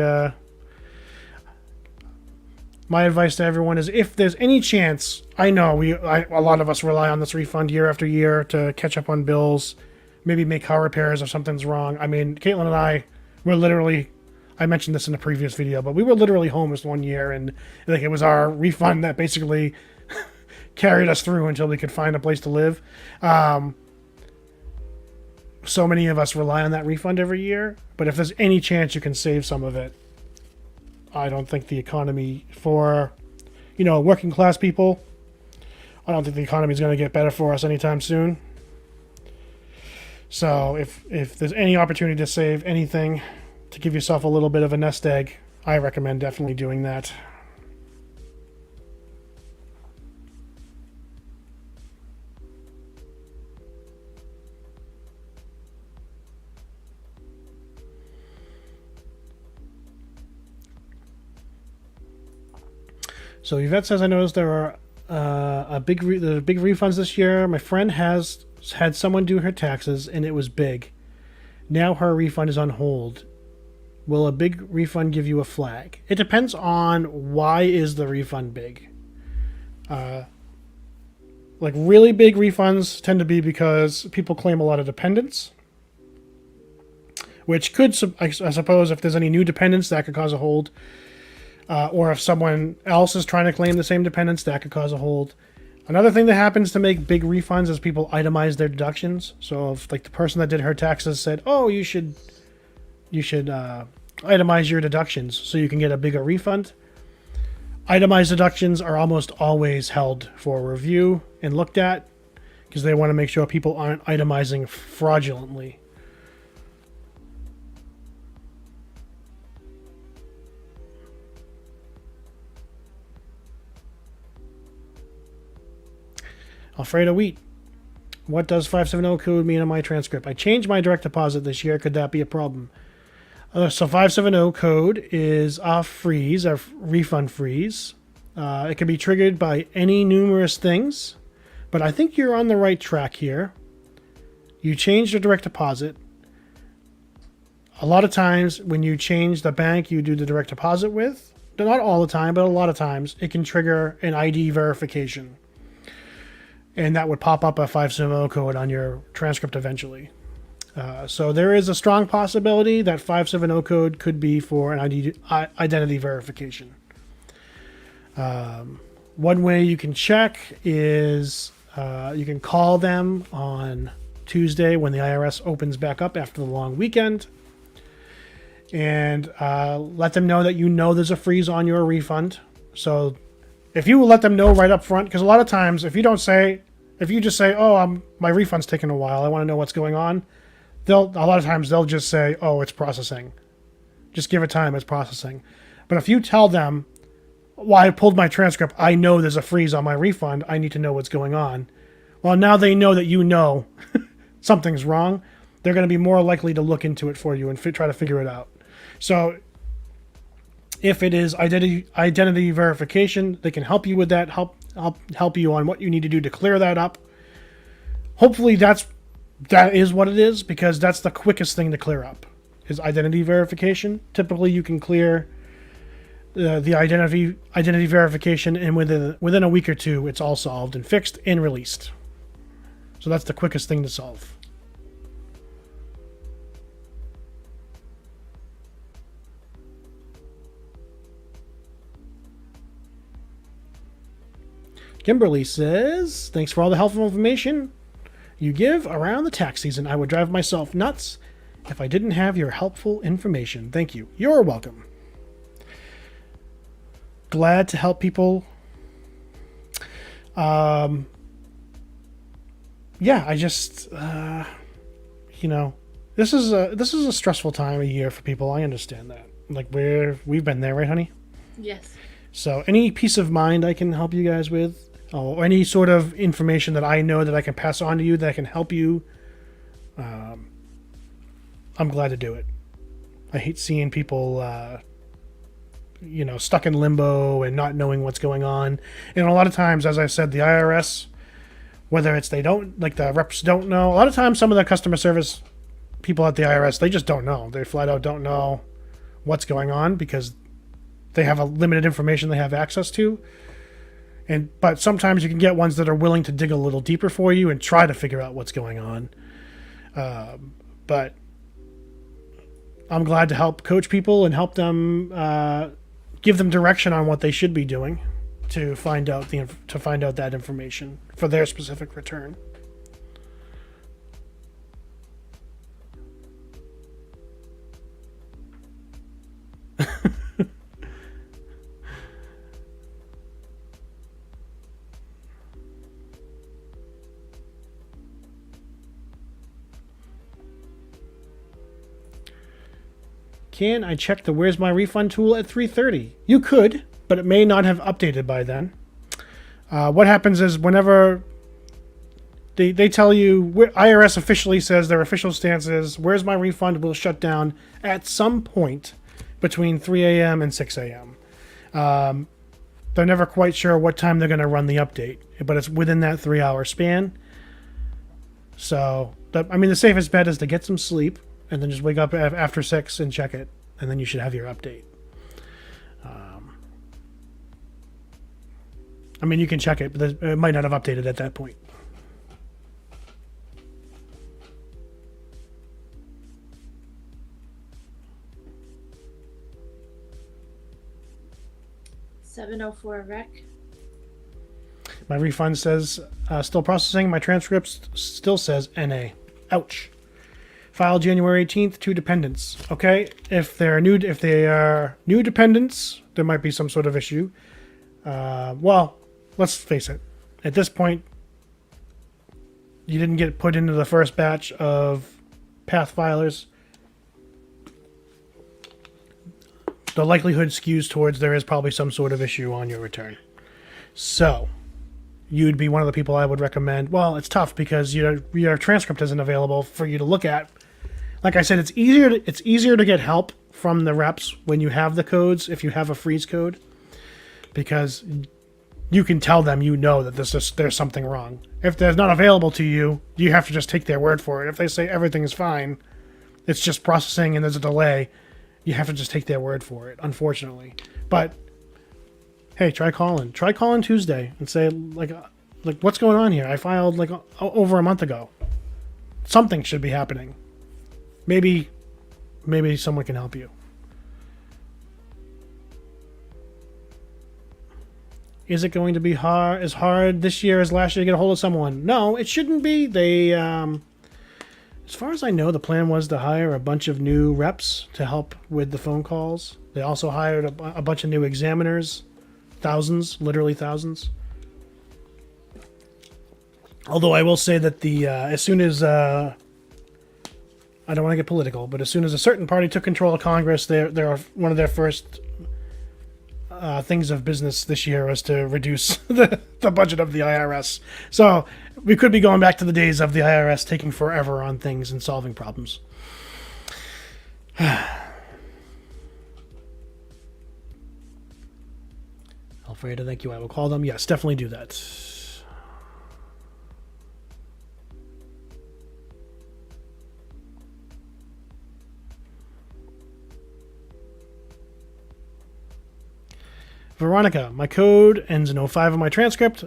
my advice to everyone is, if there's any chance, I know a lot of us rely on this refund year after year to catch up on bills, maybe make car repairs if something's wrong. I mean, Caitlin and I were literally, I mentioned this in a previous video, but we were literally homeless one year, and it was our refund that basically carried us through until we could find a place to live. So many of us rely on that refund every year, but if there's any chance you can save some of it, I don't think the economy for, working class people, I don't think the economy is going to get better for us anytime soon. So if there's any opportunity to save anything, to give yourself a little bit of a nest egg, I recommend definitely doing that. So Yvette says, I noticed there are big refunds this year. My friend has had someone do her taxes, and it was big. Now her refund is on hold. Will a big refund give you a flag? It depends on why is the refund big. Like really big refunds tend to be because people claim a lot of dependents, which could, I suppose, if there's any new dependents, that could cause a hold. Or if someone else is trying to claim the same dependents, that could cause a hold. Another thing that happens to make big refunds is people itemize their deductions. So if like the person that did her taxes said, "Oh, you should itemize your deductions so you can get a bigger refund." Itemized deductions are almost always held for review and looked at because they want to make sure people aren't itemizing fraudulently. Alfredo Wheat. What does 570 code mean on my transcript? I changed my direct deposit this year. Could that be a problem? So 570 code is a freeze, a refund freeze. It can be triggered by any numerous things, but I think you're on the right track here. You change your direct deposit. A lot of times when you change the bank you do the direct deposit with, not all the time, but a lot of times, it can trigger an ID verification. And that would pop up a 570 code on your transcript eventually. So there is a strong possibility that 570 code could be for an identity verification. One way you can check is you can call them on Tuesday when the IRS opens back up after the long weekend and let them know that you know there's a freeze on your refund. So if you let them know right up front, because a lot of times if you just say, "Oh, my refund's taking a while, I want to know what's going on," a lot of times they'll just say, "Oh, it's processing. Just give it time, it's processing." But if you tell them, "Well, I pulled my transcript, I know there's a freeze on my refund, I need to know what's going on," well, now they know that you know something's wrong. They're going to be more likely to look into it for you and try to figure it out. So if it is identity verification, they can help you with that, help you on what you need to do to clear that up. Hopefully that is what it is, because that's the quickest thing to clear up is identity verification. Typically you can clear the identity verification, and within a week or two it's all solved and fixed and released. So that's the quickest thing to solve. Kimberly says, "Thanks for all the helpful information you give around the tax season. I would drive myself nuts if I didn't have your helpful information. Thank you." You're welcome. Glad to help people. Yeah, I just, this is a stressful time of year for people. I understand that. Like we've been there, right, honey? Yes. So any peace of mind I can help you guys with, or any sort of information that I know that I can pass on to you that can help you, I'm glad to do it. I hate seeing people, stuck in limbo and not knowing what's going on. And a lot of times, as I said, the IRS, whether it's the reps don't know. A lot of times, some of the customer service people at the IRS, they just don't know. They flat out don't know what's going on because they have a limited information they have access to. But sometimes you can get ones that are willing to dig a little deeper for you and try to figure out what's going on. But I'm glad to help coach people and help them, give them direction on what they should be doing to find out that information for their specific return. Can I check the Where's My Refund tool at 3:30? You could, but it may not have updated by then. What happens is whenever they tell you, IRS officially says their official stance is Where's My Refund will shut down at some point between 3 a.m. and 6 a.m. they're never quite sure what time they're going to run the update, but it's within that 3-hour span. So, the safest bet is to get some sleep and then just wake up after 6 and check it, and then you should have your update. You can check it, but it might not have updated at that point. $704 rec. My refund says still processing. My transcript still says NA. Ouch. File January 18th. 2 dependents. Okay, if they are new dependents, there might be some sort of issue. Well, let's face it. At this point, you didn't get put into the first batch of path filers. The likelihood skews towards there is probably some sort of issue on your return. So, you'd be one of the people I would recommend. Well, it's tough because your transcript isn't available for you to look at. Like I said, it's easier to get help from the reps when you have the codes, if you have a freeze code, because you can tell them that there's something wrong. If they're not available to you, you have to just take their word for it. If they say everything is fine, it's just processing and there's a delay, you have to just take their word for it, unfortunately. But hey, try calling Tuesday and say like what's going on here? I filed over a month ago. Something should be happening. Maybe someone can help you. Is it going to be as hard this year as last year to get a hold of someone? No, it shouldn't be. They, as far as I know, the plan was to hire a bunch of new reps to help with the phone calls. They also hired a bunch of new examiners. Thousands, literally thousands. Although I will say that as soon as, I don't want to get political, but as soon as a certain party took control of Congress, one of their first things of business this year was to reduce the budget of the IRS. So we could be going back to the days of the IRS taking forever on things and solving problems. Alfredo, thank you. I will call them. Yes, definitely do that. Veronica, my code ends in 05 on my transcript,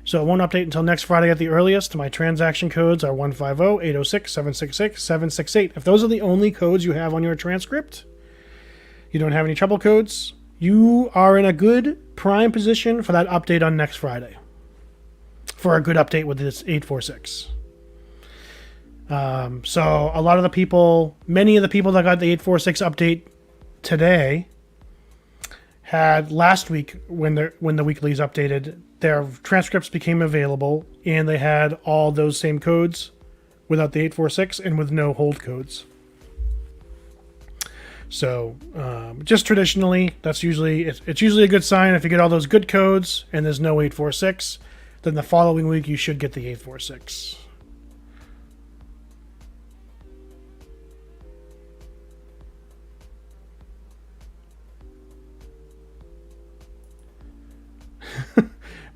so it won't update until next Friday at the earliest. My transaction codes are 150, 806, 766, 768. If those are the only codes you have on your transcript, you don't have any trouble codes, you are in a good prime position for that update on next Friday. For a good update with this 846. So a lot of the people, many of the people that got the 846 update today had last week when the weeklies updated, their transcripts became available and they had all those same codes without the 846 and with no hold codes. So just traditionally, it's usually a good sign. If you get all those good codes and there's no 846, then the following week you should get the 846.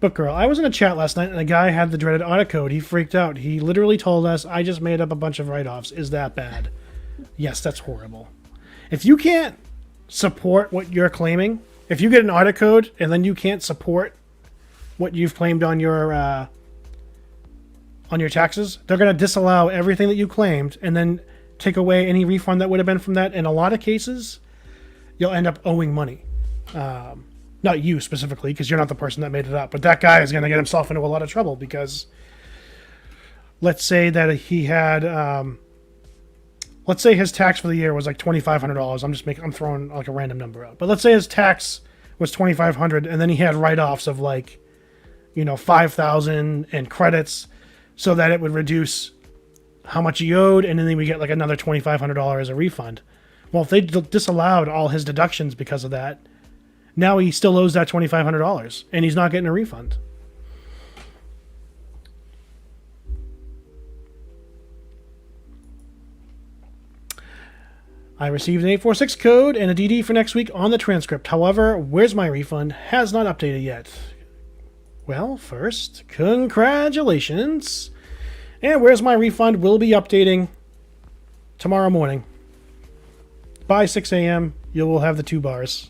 But girl, I was in a chat last night and a guy had the dreaded audit code. He freaked out. He literally told us, I just made up a bunch of write-offs. Is that bad? Yes, that's horrible. If you can't support what you're claiming, if you get an audit code and then you can't support what you've claimed on your taxes, they're going to disallow everything that you claimed and then take away any refund that would have been from that. In a lot of cases, you'll end up owing money. Not you specifically, because you're not the person that made it up, but that guy is going to get himself into a lot of trouble because let's say that he had, let's say his tax for the year was like $2,500. I'm throwing like a random number out, but let's say his tax was $2,500 and then he had write-offs of like, $5,000 and credits so that it would reduce how much he owed. And then we get like another $2,500 as a refund. Well, if they disallowed all his deductions because of that, now he still owes that $2,500 and he's not getting a refund. I received an 846 code and a DD for next week on the transcript. However, Where's My Refund has not updated yet. Well, first, congratulations. And Where's My Refund will be updating tomorrow morning. By 6 a.m., you will have the 2 bars.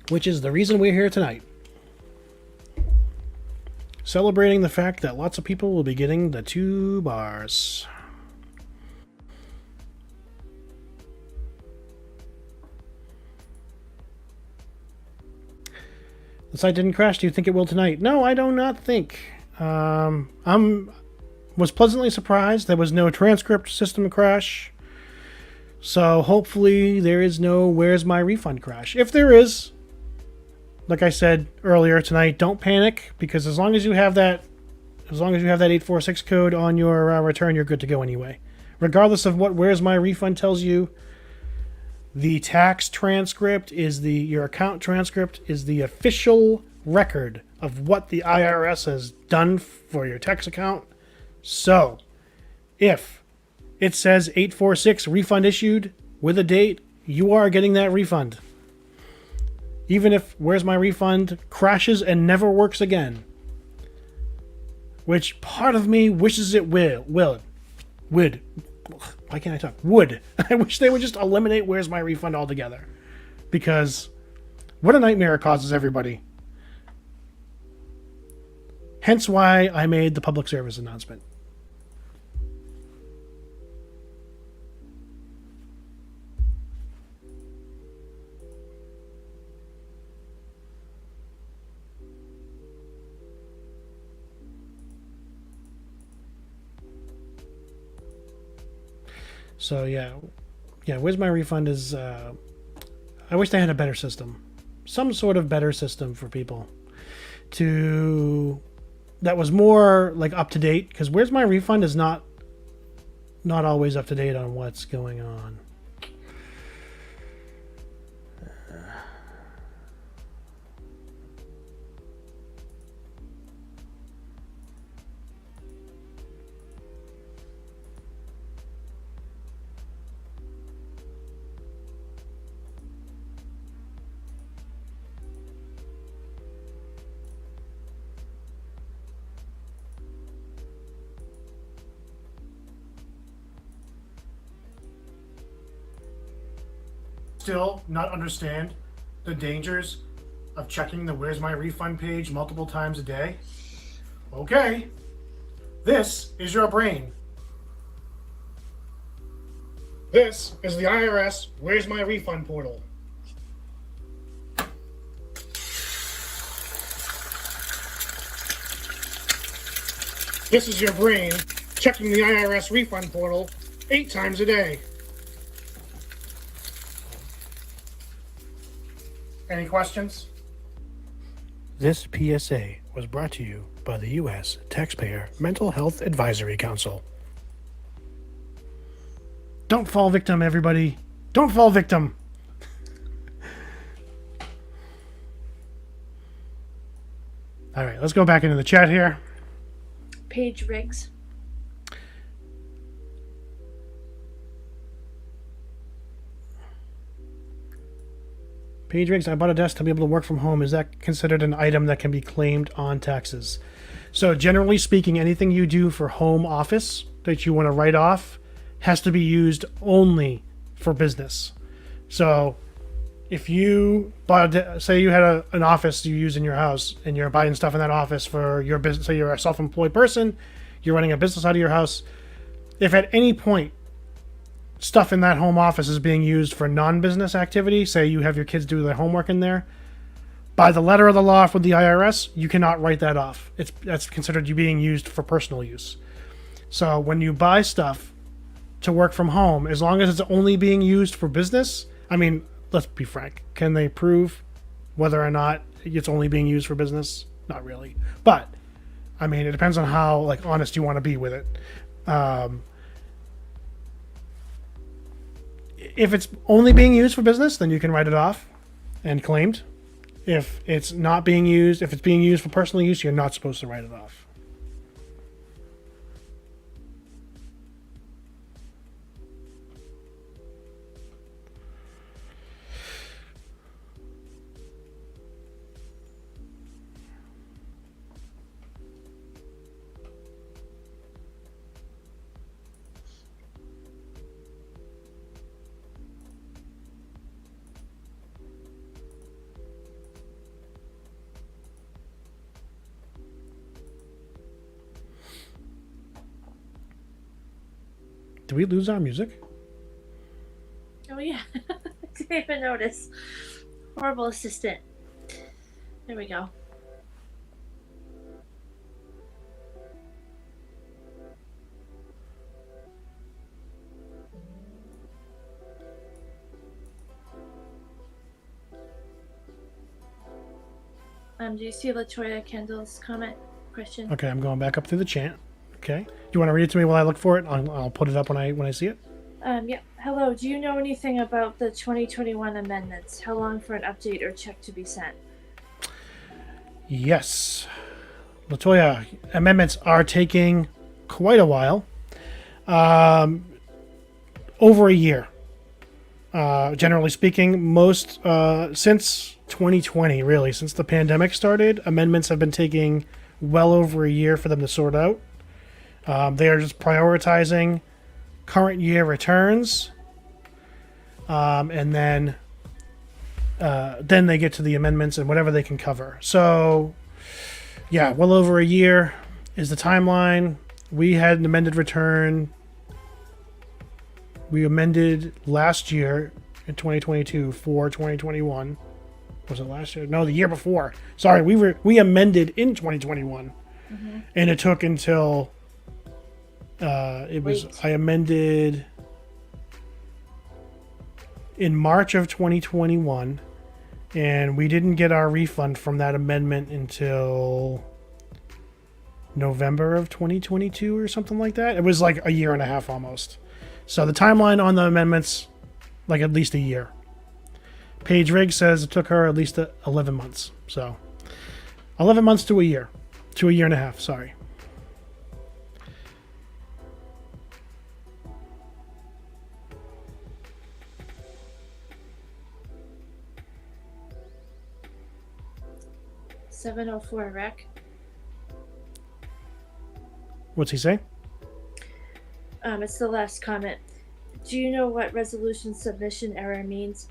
Which is the reason we're here tonight. Celebrating the fact that lots of people will be getting the 2 bars. The site didn't crash. Do you think it will tonight? No, I do not think. Was pleasantly surprised there was no transcript system crash. So hopefully there is no Where's My Refund crash. If there is, like I said earlier tonight, don't panic, because as long as you have that 846 code on your return, you're good to go anyway. Regardless of what Where's My Refund tells you, the tax transcript your account transcript is the official record of what the IRS has done for your tax account. So, if it says 846 refund issued with a date, you are getting that refund. Even if Where's My Refund crashes and never works again. Which part of me wishes it would. Why can't I talk? Would. I wish they would just eliminate Where's My Refund altogether. Because what a nightmare it causes everybody. Hence why I made the public service announcement. So yeah, Where's My Refund is, I wish they had a better system. Some sort of better system for people that was more like up to date, because Where's My Refund is not always up to date on what's going on. Still not understand the dangers of checking the Where's My Refund page multiple times a day? Okay, this is your brain. This is the IRS Where's My Refund portal. This is your brain checking the IRS refund portal 8 times a day. Any questions? This PSA was brought to you by the U.S. Taxpayer Mental Health Advisory Council. Don't fall victim, everybody. Don't fall victim. All right, let's go back into the chat here. Page Riggs. Page Riggs, I bought a desk to be able to work from home. Is that considered an item that can be claimed on taxes? So generally speaking, anything you do for home office that you want to write off has to be used only for business. So if you bought, say you had an office you use in your house and you're buying stuff in that office for your business, say you're a self-employed person, you're running a business out of your house, if at any point stuff in that home office is being used for non-business activity, say you have your kids do their homework in there, by the letter of the law with the IRS, you cannot write that off. That's considered you being used for personal use. So when you buy stuff to work from home, as long as it's only being used for business, I mean, let's be frank, can they prove whether or not it's only being used for business? Not really. But, I mean, it depends on how honest you want to be with it. If it's only being used for business, then you can write it off and claimed. If it's not being used, if it's being used for personal use, you're not supposed to write it off. Did we lose our music? Oh yeah, I didn't even notice. Horrible assistant. There we go. Do you see Latoya Kendall's comment question? Okay, I'm going back up through the chat. Okay. Do you want to read it to me while I look for it? I'll put it up when I see it. Yeah. Hello. Do you know anything about the 2021 amendments? How long for an update or check to be sent? Yes. Latoya, amendments are taking quite a while. Over a year. Generally speaking, most since 2020, really, since the pandemic started, amendments have been taking well over a year for them to sort out. They are just prioritizing current year returns, and then they get to the amendments and whatever they can cover. So, yeah, well over a year is the timeline. We had an amended return. We amended last year in 2022 for 2021. Was it last year? No, the year before. Sorry, we amended in 2021, and it took until I amended in March of 2021, and we didn't get our refund from that amendment until November of 2022 or something like that. It was like a year and a half almost. So the timeline on the amendments, like at least a year. Paige Riggs says it took her at least 11 months. So 11 months to a year and a half, sorry. $704 rec. What's he say? It's the last comment. Do you know what resolution submission error means?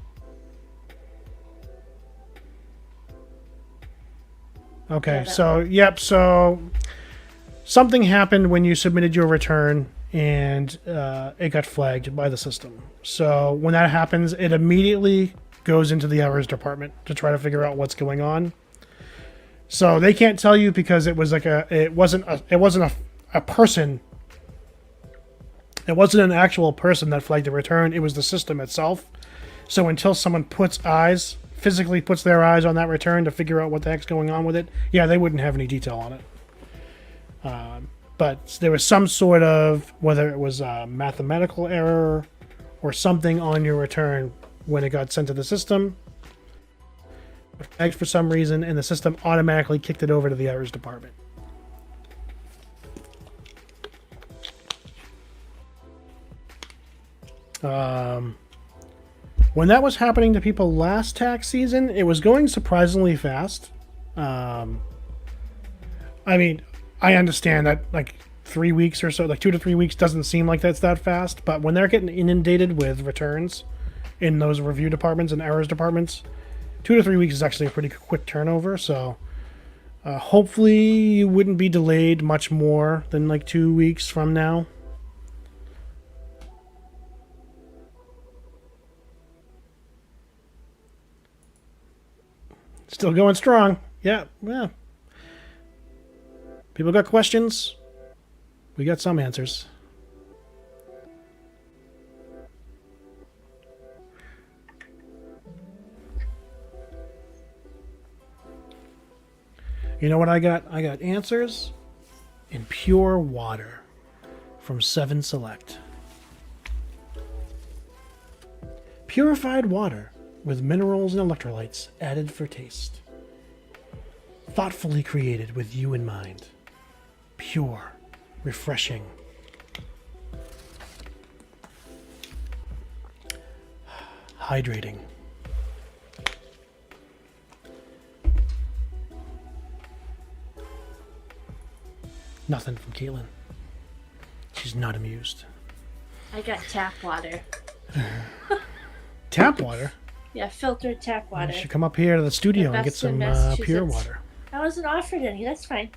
Okay, so something happened when you submitted your return and it got flagged by the system. So when that happens, it immediately goes into the errors department to try to figure out what's going on. So they can't tell you because it was like it wasn't a person. It wasn't an actual person that flagged the return. It was the system itself. So until someone physically puts their eyes on that return to figure out what the heck's going on with it, yeah, they wouldn't have any detail on it. But there was some sort of, whether it was a mathematical error or something on your return when it got sent to the system, flagged for some reason, and the system automatically kicked it over to the errors department. When that was happening to people last tax season, it was going surprisingly fast. I mean, I understand that like 3 weeks or so, like 2 to 3 weeks doesn't seem like that's that fast, but when they're getting inundated with returns in those review departments and errors departments, 2 to 3 weeks is actually a pretty quick turnover. So hopefully you wouldn't be delayed much more than like 2 weeks from now. Still going strong. Yeah. People got questions. We got some answers. You know what I got? I got answers in pure water from 7 Select. Purified water with minerals and electrolytes added for taste. thoughtfully created with you in mind. Pure, refreshing. Hydrating. Nothing from Caitlin. She's not amused. I got tap water. Tap water? Yeah, filtered tap water. You should come up here to the studio and get some pure water. I wasn't offered any. That's fine.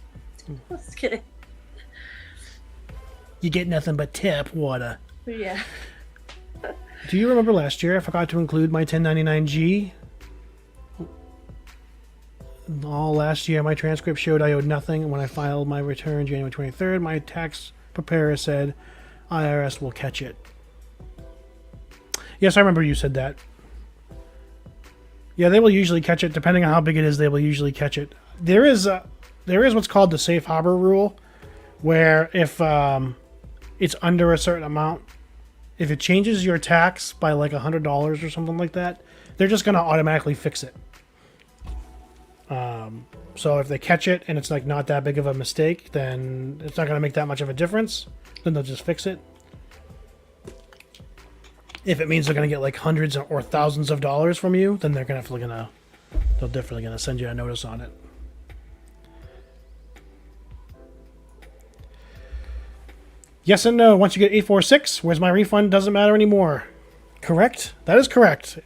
Just kidding. You get nothing but tap water. Yeah. Do you remember last year I forgot to include my 1099G? All last year my transcript showed I owed nothing, and when I filed my return January 23rd, my tax preparer said IRS will catch it. Yes, I remember you said that. Yeah, they will usually catch it. Depending on how big it is, they will usually catch it. There is what's called the safe harbor rule, where if it's under a certain amount, if it changes your tax by like $100 or something like that, they're just going to automatically fix it. So if they catch it and it's like not that big of a mistake, then it's not going to make that much of a difference. Then they'll just fix it. If it means they're going to get like hundreds or thousands of dollars from you, then they're definitely going to send you a notice on it. Yes and no. Once you get 846, where's my refund? Doesn't matter anymore. Correct? That is correct.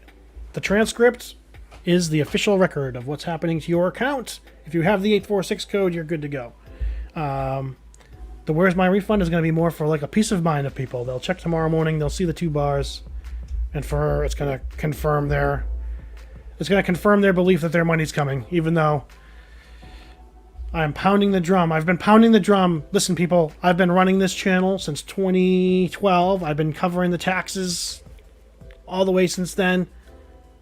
The transcript is the official record of what's happening to your account. If you have the 846 code, you're good to go. The where's my refund is going to be more for like a peace of mind of people. They'll check tomorrow morning. They'll see the 2 bars, and for her, it's going to confirm their belief that their money's coming, even though I'm pounding the drum. I've been pounding the drum. Listen, people, I've been running this channel since 2012. I've been covering the taxes all the way since then,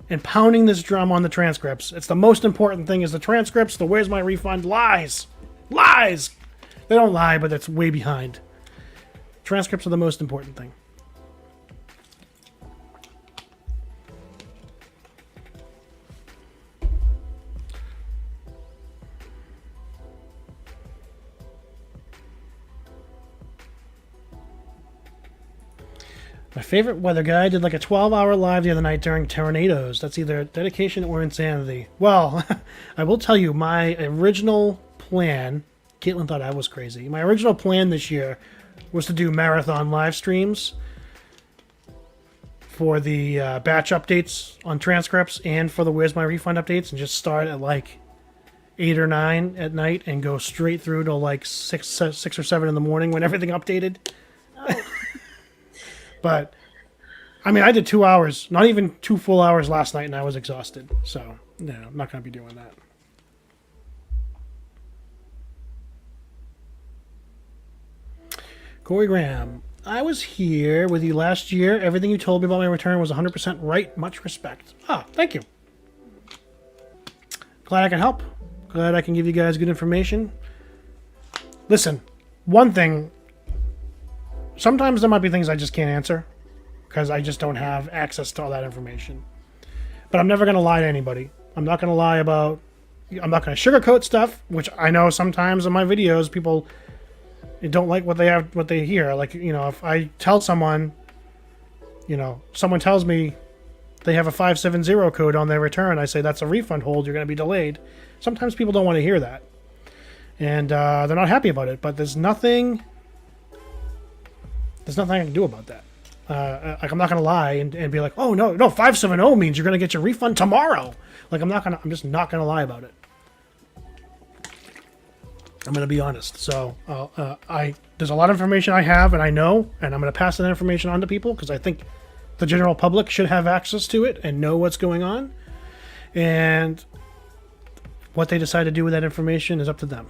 and pounding this drum on the transcripts. It's the most important thing is the transcripts. The where's my refund lies. Lies! They don't lie, but it's way behind. Transcripts are the most important thing. My favorite weather guy did like a 12-hour live the other night during tornadoes. That's either dedication or insanity. Well, I will tell you, my original plan... Caitlin thought I was crazy. My original plan this year was to do marathon live streams for the batch updates on transcripts and for the Where's My Refund updates, and just start at like 8 or 9 at night and go straight through to like 6 or 7 in the morning when everything updated. Oh. But, I mean, I did 2 hours, not even 2 full hours last night, and I was exhausted. So, no, I'm not going to be doing that. Corey Graham, I was here with you last year. Everything you told me about my return was 100% right. Much respect. Ah, thank you. Glad I can help. Glad I can give you guys good information. Listen, one thing, sometimes there might be things I just can't answer because I just don't have access to all that information. But I'm never going to lie to anybody. I'm not going to lie about, I'm not going to sugarcoat stuff, which I know sometimes in my videos people don't like what they hear. Like, you know, if I tell someone, you know, someone tells me they have a 570 code on their return, I say that's a refund hold, you're going to be delayed. Sometimes people don't want to hear that. And they're not happy about it, but there's nothing I can do about that. Like, I'm not going to lie and be like, oh, no, 570 means you're going to get your refund tomorrow. Like, I'm just not going to lie about it. I'm going to be honest. So there's a lot of information I have and I know, and I'm going to pass that information on to people because I think the general public should have access to it and know what's going on. And what they decide to do with that information is up to them.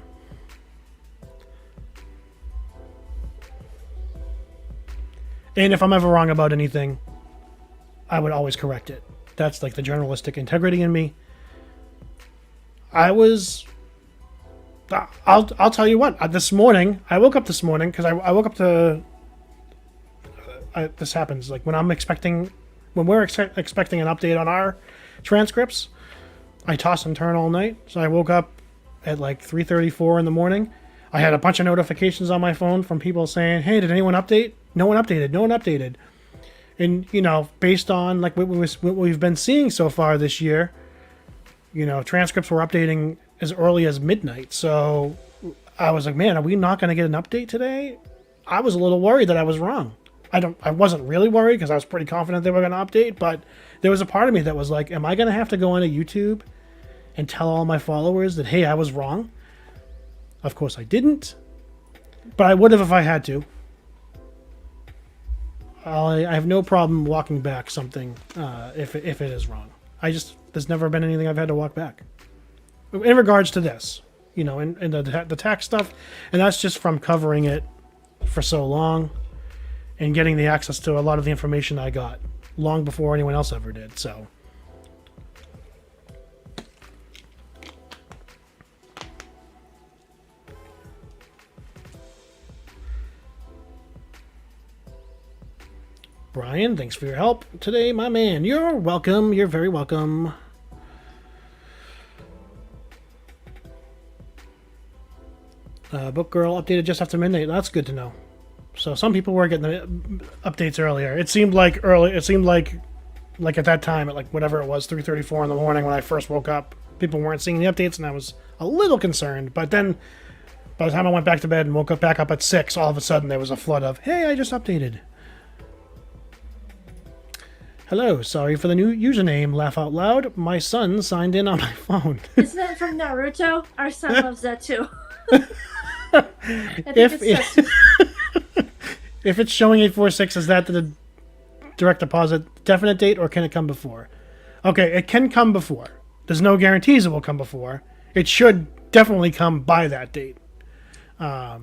And if I'm ever wrong about anything, I would always correct it. That's like the journalistic integrity in me. I'll tell you what. This morning, I woke up this morning because I woke up to. This happens like when we're expecting an update on our transcripts. I toss and turn all night, so I woke up at like 3:34 in the morning, I had a bunch of notifications on my phone from people saying, hey, did anyone update? No one updated. No one updated. And, you know, based on like what we've been seeing so far this year, you know, transcripts were updating as early as midnight. So I was like, man, are we not going to get an update today? I was a little worried that I was wrong. I wasn't really worried because I was pretty confident they were going to update, but there was a part of me that was like, am I going to have to go into YouTube and tell all my followers that, hey, I was wrong? Of course I didn't, but I would have if I had to. I have no problem walking back something if it is wrong. There's never been anything I've had to walk back. In regards to this, you know, in the tax stuff, and that's just from covering it for so long and getting the access to a lot of the information I got long before anyone else ever did, so. Brian, thanks for your help today, my man. You're welcome. You're very welcome. Book Girl updated just after midnight. That's good to know. So some people were getting the updates earlier. It seemed like at that time, at like whatever it was, 3:34 in the morning when I first woke up, people weren't seeing the updates, and I was a little concerned. But then, by the time I went back to bed and woke up back up at 6, all of a sudden there was a flood of, hey, I just updated. Hello, sorry for the new username, laugh out loud. My son signed in on my phone. Isn't that from Naruto? Our son loves that too. I think if it's showing 846, is that the direct deposit definite date, or can it come before? Okay, it can come before. There's no guarantees it will come before. It should definitely come by that date. It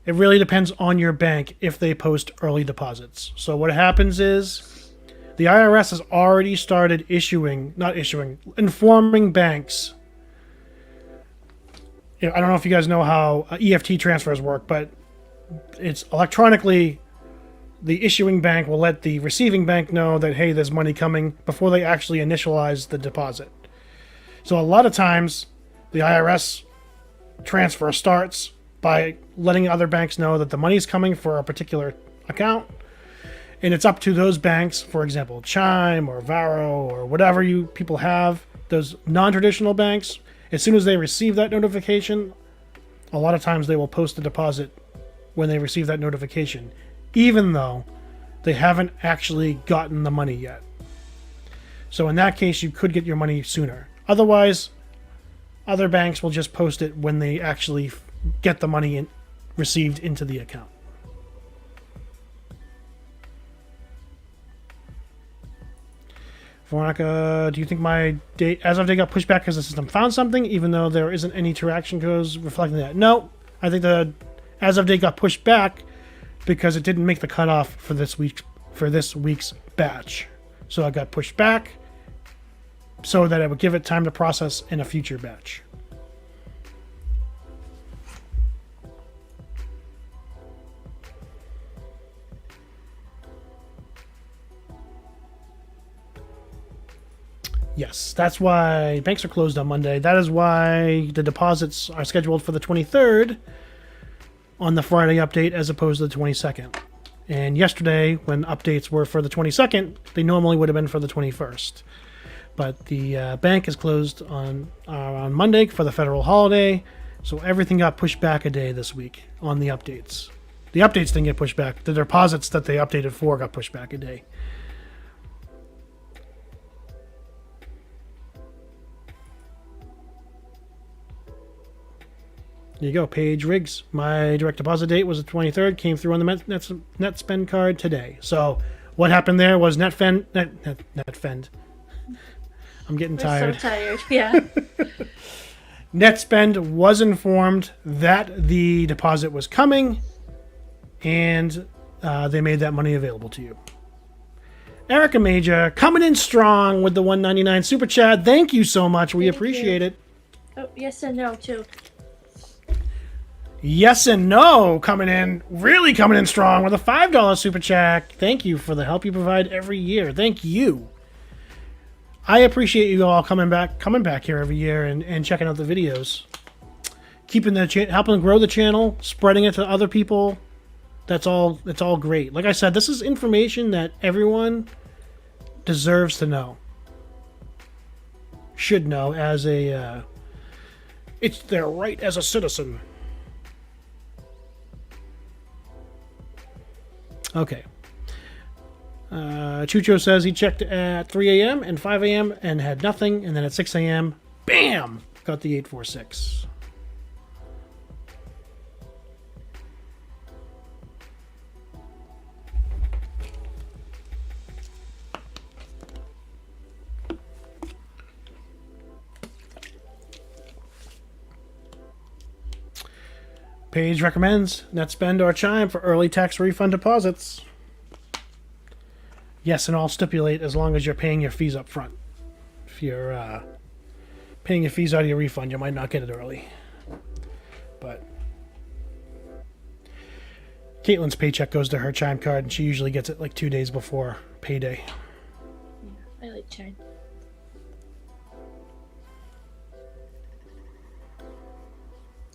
really depends on your bank if they post early deposits. So what happens is, the IRS has already started informing banks. You know, I don't know if you guys know how EFT transfers work, but it's electronically, the issuing bank will let the receiving bank know that, hey, there's money coming before they actually initialize the deposit. So a lot of times, the IRS transfer starts by letting other banks know that the money's coming for a particular account. And it's up to those banks, for example, Chime or Varo or whatever you people have, those non-traditional banks, as soon as they receive that notification, a lot of times they will post the deposit when they receive that notification, even though they haven't actually gotten the money yet. So in that case, you could get your money sooner. Otherwise, other banks will just post it when they actually get the money received into the account. Veronica, do you think my date as of date got pushed back because the system found something, even though there isn't any interaction codes reflecting that? No, I think the as of date got pushed back because it didn't make the cutoff for this week's batch. So it got pushed back so that it would give it time to process in a future batch. Yes, that's why banks are closed on Monday. That is why the deposits are scheduled for the 23rd on the Friday update as opposed to the 22nd. And yesterday, when updates were for the 22nd, they normally would have been for the 21st. But the bank is closed on Monday for the federal holiday, so everything got pushed back a day this week on the updates. The updates didn't get pushed back. The deposits that they updated for got pushed back a day. There you go, Paige Riggs. My direct deposit date was the 23rd. Came through on the net spend card today. So what happened there was Netfend. I'm getting tired. So tired, yeah. NetSpend was informed that the deposit was coming, and they made that money available to you. Erica Major coming in strong with the $1.99 super chat. Thank you so much. We appreciate it. Oh, yes and no too. Yes and no really coming in strong with a $5 super chat. Thank you for the help you provide every year. Thank you. I appreciate you all coming back here every year and checking out the videos. keeping helping grow the channel, spreading it to other people. It's all great. Like I said, this is information that everyone deserves to know. Should know as a it's their right as a citizen. Okay. Chucho says he checked at 3 a.m. and 5 a.m. and had nothing, and then at 6 a.m., bam, got the 846. Paige recommends NetSpend or Chime for early tax refund deposits. Yes, and I'll stipulate as long as you're paying your fees up front. If you're paying your fees out of your refund, you might not get it early. But Caitlin's paycheck goes to her Chime card, and she usually gets it like 2 days before payday. Yeah, I like Chime.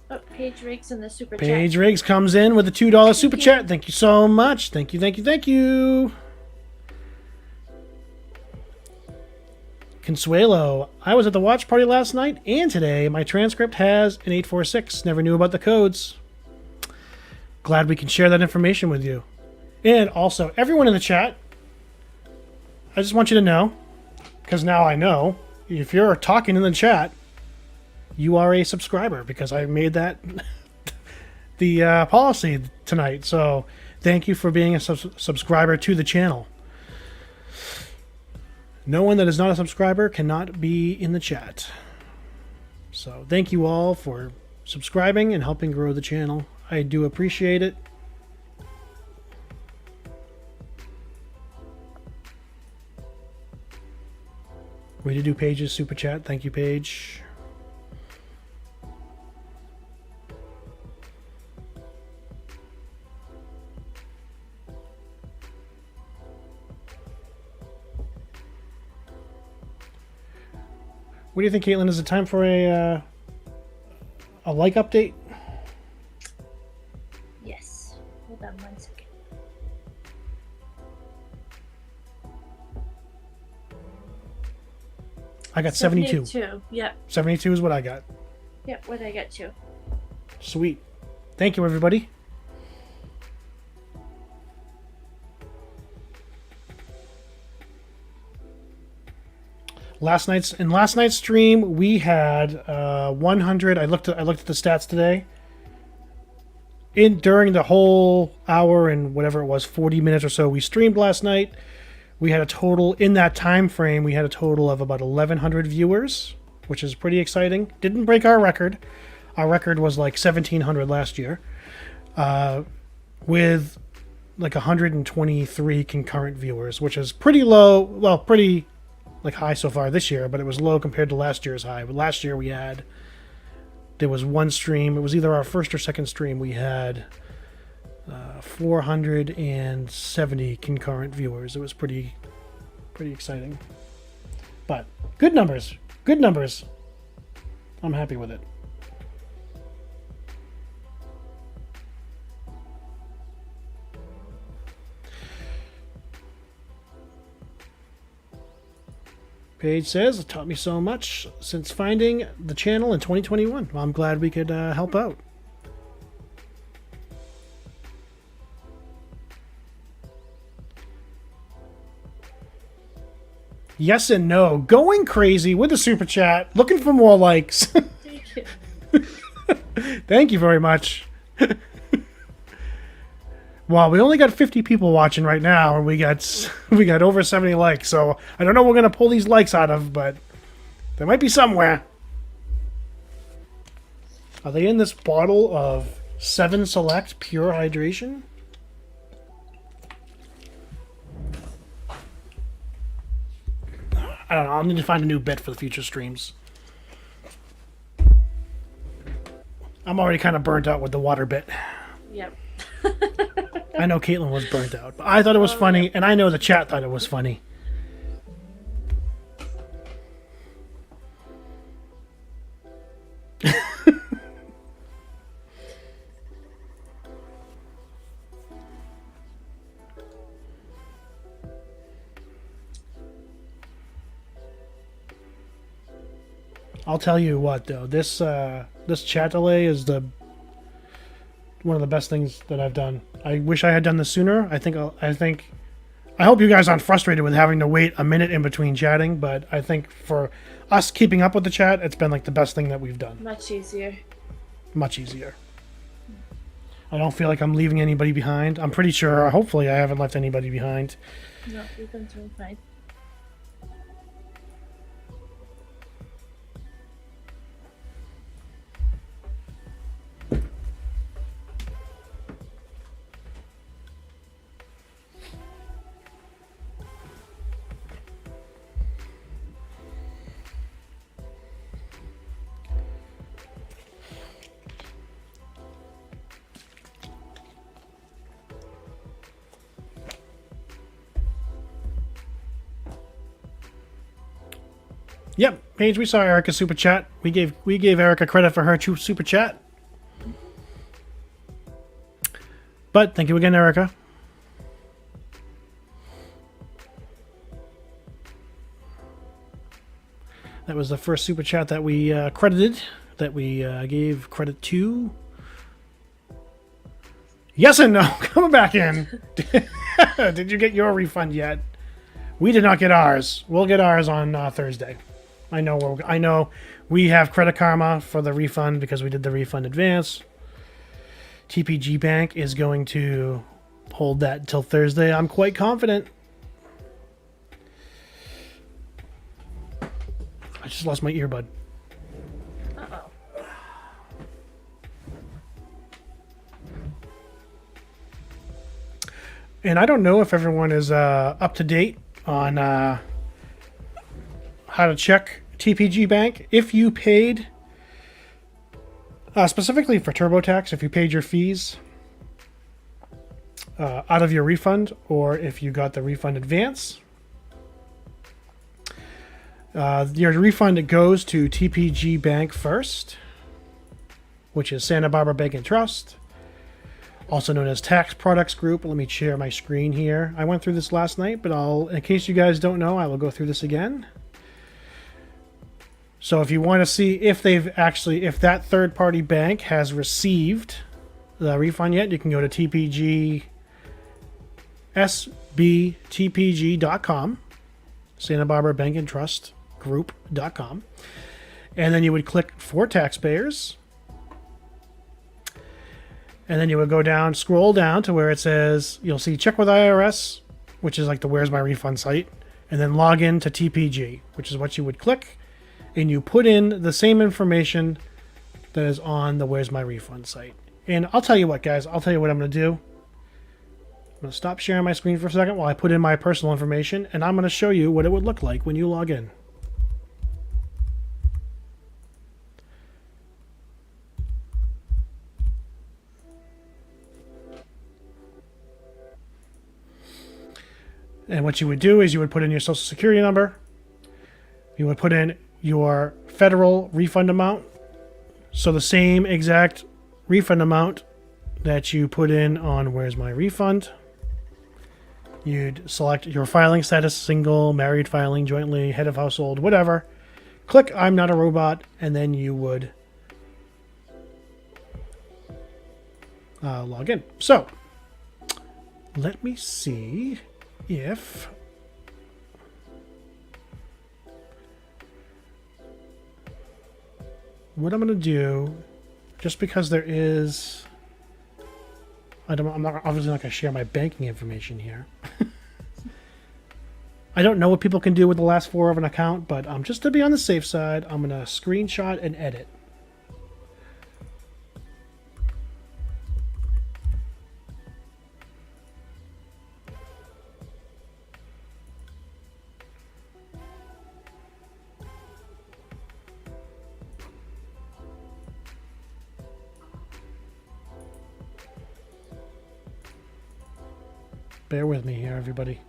Oh, Paige Riggs in the super chat. Paige Riggs comes in with a $2 super chat. Thank you so much. Thank you, thank you, thank you. Consuelo, I was at the watch party last night and today. My transcript has an 846. Never knew about the codes. Glad we can share that information with you. And also, everyone in the chat, I just want you to know, because now I know, if you're talking in the chat, you are a subscriber, because I made that the policy tonight. So thank you for being a subscriber to the channel. No one that is not a subscriber cannot be in the chat. So thank you all for subscribing and helping grow the channel. I do appreciate it. Way to do Paige's super chat. Thank you, Paige. What do you think, Caitlin? Is it time for a like update? Yes. Hold on 1 second. I got 72. 72. Yep. 72 is what I got. Yep. What did I get to? Sweet. Thank you, everybody. Last night's stream we had 100. I looked at the stats today. During the whole hour and whatever it was, 40 minutes or so we streamed last night, we had a total in that time frame. We had a total of about 1,100 viewers, which is pretty exciting. Didn't break our record. Our record was like 1,700 last year, with like 123 concurrent viewers, which is pretty low. Well, pretty like high so far this year, but it was low compared to last year's high. But last year there was one stream. It was either our first or second stream. We had 470 concurrent viewers. It was pretty exciting. But good numbers. Good numbers. I'm happy with it. Paige says, it taught me so much since finding the channel in 2021. Well, I'm glad we could help out. Yes and no. Going crazy with the super chat. Looking for more likes. Thank you. Thank you very much. Well, we only got 50 people watching right now, and we got over 70 likes. So I don't know what we're gonna pull these likes out of, but they might be somewhere. Are they in this bottle of 7 Select Pure Hydration? I don't know. I'll need to find a new bit for the future streams. I'm already kind of burnt out with the water bit. Yep. I know Caitlin was burnt out, but I thought it was funny, and I know the chat thought it was funny. I'll tell you what, though. This chat delay is one of the best things that I've done. I wish I had done this sooner. I hope you guys aren't frustrated with having to wait a minute in between chatting, but I think for us keeping up with the chat, it's been like the best thing that we've done. Much easier. Much easier. I don't feel like I'm leaving anybody behind. I'm pretty sure, hopefully, I haven't left anybody behind. No, we've been doing fine. Yep, Paige, we saw Erica's super chat. We gave Erica credit for her super chat. But thank you again, Erica. That was the first super chat that we credited, that we gave credit to. Yes and no. Coming back in. Did you get your refund yet? We did not get ours. We'll get ours on Thursday. I know we have Credit Karma for the refund because we did the refund advance. TPG Bank is going to hold that until Thursday. I'm quite confident. I just lost my earbud. Uh-oh. And I don't know if everyone is up to date on how to check TPG Bank. If you paid, specifically for TurboTax, if you paid your fees out of your refund, or if you got the refund advance, your refund goes to TPG Bank first, which is Santa Barbara Bank and Trust, also known as Tax Products Group. Let me share my screen here. I went through this last night, but in case you guys don't know, I will go through this again. So if you want to see if if that third-party bank has received the refund yet, you can go to sbtpg.com, Santa Barbara Bank and Trust Group.com, and then you would click for taxpayers, and then you would go down, scroll down to where it says, you'll see check with IRS, which is like the Where's My Refund site, and then log in to TPG, which is what you would click. And you put in the same information that is on the Where's My Refund site. And I'll tell you what, guys. I'll tell you what I'm going to do. I'm going to stop sharing my screen for a second while I put in my personal information, and I'm going to show you what it would look like when you log in. And what you would do is you would put in your social security number. You would put in your federal refund amount. So the same exact refund amount that you put in on Where's My Refund. You'd select your filing status, single, married filing, jointly, head of household, whatever. Click I'm not a robot, and then you would log in. So let me see if what I'm going to do, just because there is, I'm obviously not going to share my banking information here. I don't know what people can do with the last four of an account, but just to be on the safe side, I'm going to screenshot and edit. Bear with me here, everybody.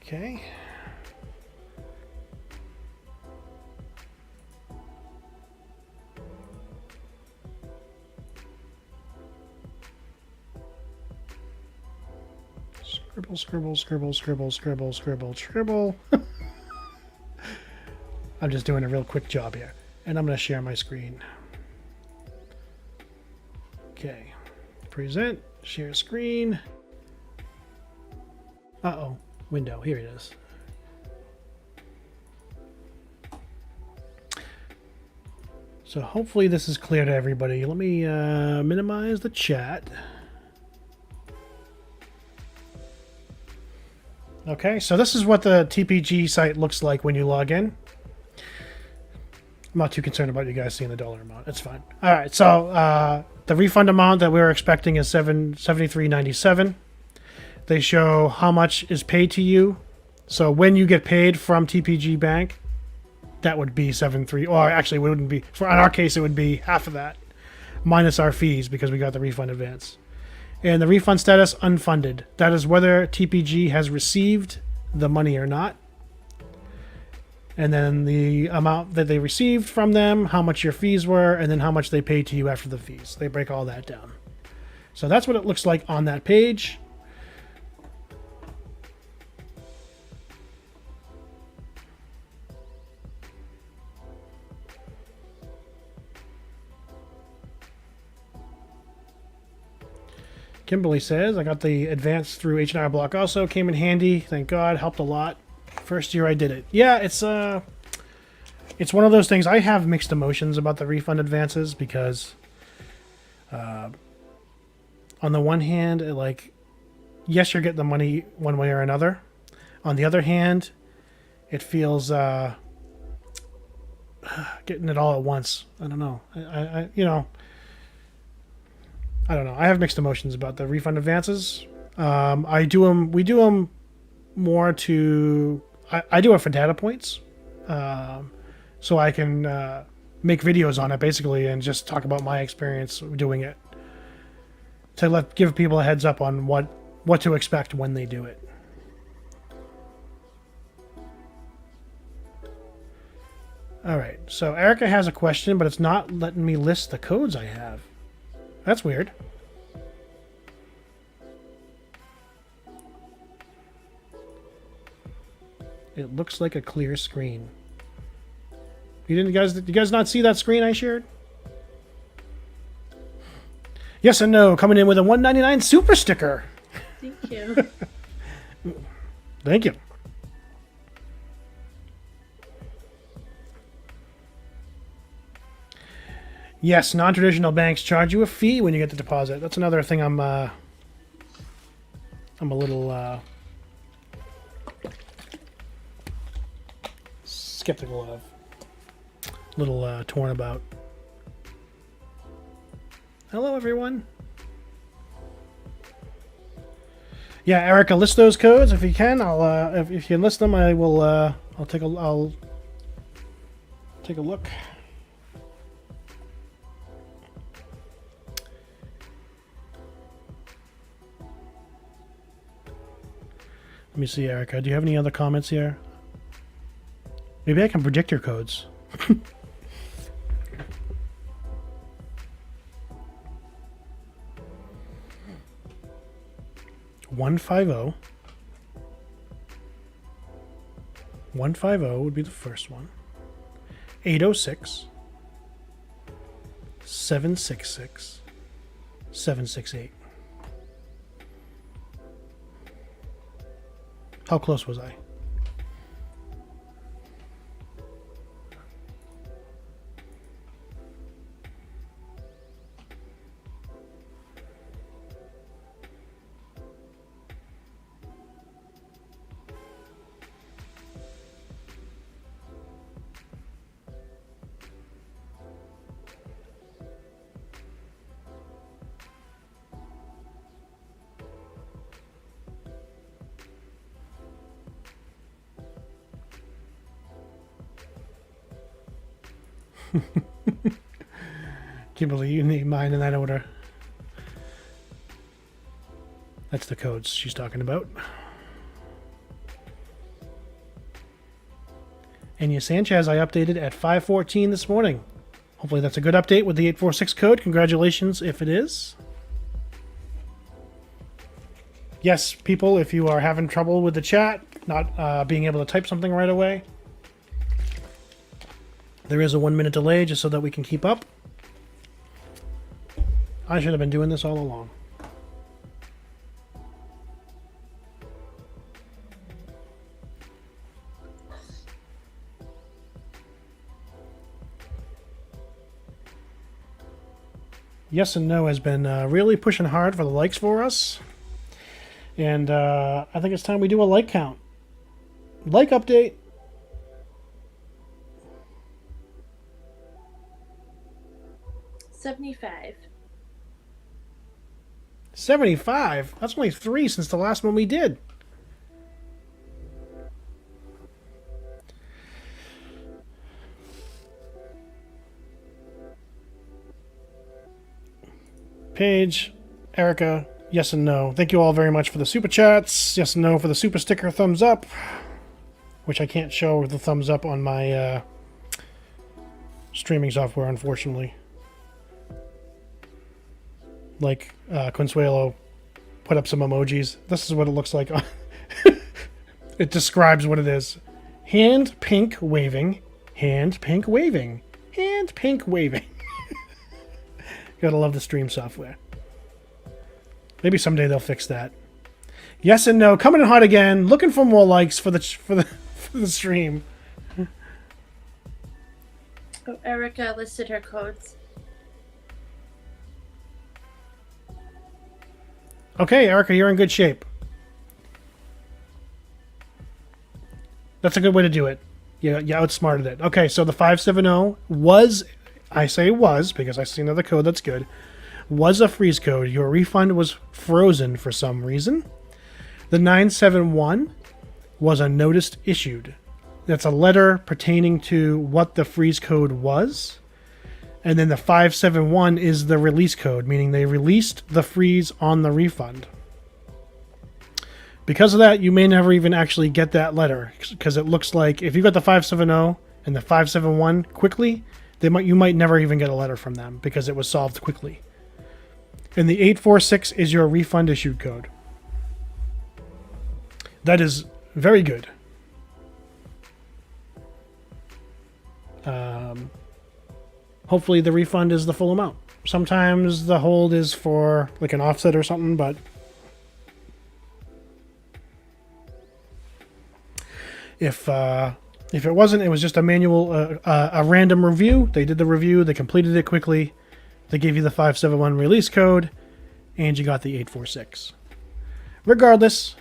Okay. Scribble, scribble, scribble, scribble, scribble, scribble, scribble. I'm just doing a real quick job here. And I'm going to share my screen. Okay. Present. Share screen. Uh-oh. Window. Here it is. So hopefully this is clear to everybody. Let me minimize the chat. Okay, so this is what the TPG site looks like when you log in. I'm not too concerned about you guys seeing the dollar amount. It's fine. All right, so the refund amount that we were expecting is $73.97. They show how much is paid to you. So when you get paid from TPG Bank, that would be 73. Or actually, it wouldn't be. In our case, it would be half of that, minus our fees because we got the refund advance. And the refund status, unfunded. That is whether TPG has received the money or not. And then the amount that they received from them, how much your fees were, and then how much they paid to you after the fees. They break all that down. So that's what it looks like on that page. Kimberly says, I got the advance through H&R Block also. Came in handy. Thank God. Helped a lot. First year I did it. Yeah, it's one of those things. I have mixed emotions about the refund advances because on the one hand, yes, you're getting the money one way or another. On the other hand, it feels getting it all at once. I don't know. I don't know. I have mixed emotions about the refund advances. We do them more to... I do it for data points. So I can make videos on it, basically, and just talk about my experience doing it. To give people a heads up on what to expect when they do it. Alright, so Erica has a question, but it's not letting me list the codes I have. That's weird. It looks like a clear screen. Did you guys not see that screen I shared? Yes and no, coming in with a $1.99 super sticker. Thank you. Thank you. Yes, non-traditional banks charge you a fee when you get the deposit. That's another thing I'm a little skeptical of. A little torn about. Hello, everyone. Yeah, Erica, list those codes if you can. If you can list them, I will. I'll take a look. Let me see, Erica. Do you have any other comments here? Maybe I can predict your codes. 150. 150 would be the first one. 806. 766. 768. How close was I? Kimberly, you need mine in that order. That's the codes she's talking about. Enya Sanchez, I updated at 5:14 this morning. Hopefully that's a good update with the 846 code. Congratulations if it is. Yes, people, if you are having trouble with the chat, not being able to type something right away, there is a 1-minute delay just so that we can keep up. I should have been doing this all along. Yes and No has been really pushing hard for the likes for us. And I think it's time we do a like count. Like update. $75. 75? That's only 3 since the last one we did. Paige, Erica, yes and no. Thank you all very much for the super chats. Yes and no for the super sticker thumbs up, which I can't show the thumbs up on my streaming software, unfortunately. Like Consuelo put up some emojis. This is what it looks like. It describes what it is. Hand pink waving. Hand pink waving. Hand pink waving. Gotta love the stream software. Maybe someday they'll fix that. Yes and no. Coming in hot again. Looking for more likes for the stream. Oh, Erica listed her codes. Okay, Erica, you're in good shape. That's a good way to do it. You outsmarted it. Okay, so the 570 was, I say was because I see another code that's good, was a freeze code. Your refund was frozen for some reason. The 971 was a notice issued. That's a letter pertaining to what the freeze code was. And then the 571 is the release code, meaning they released the freeze on the refund. Because of that, you may never even actually get that letter, because it looks like if you got the 570 and the 571 quickly, you might never even get a letter from them because it was solved quickly. And the 846 is your refund issued code. That is very good. Hopefully the refund is the full amount. Sometimes the hold is for like an offset or something, but if it wasn't, it was just a manual, a random review. They did the review, they completed it quickly, they gave you the 571 release code, and you got the 846. Regardless,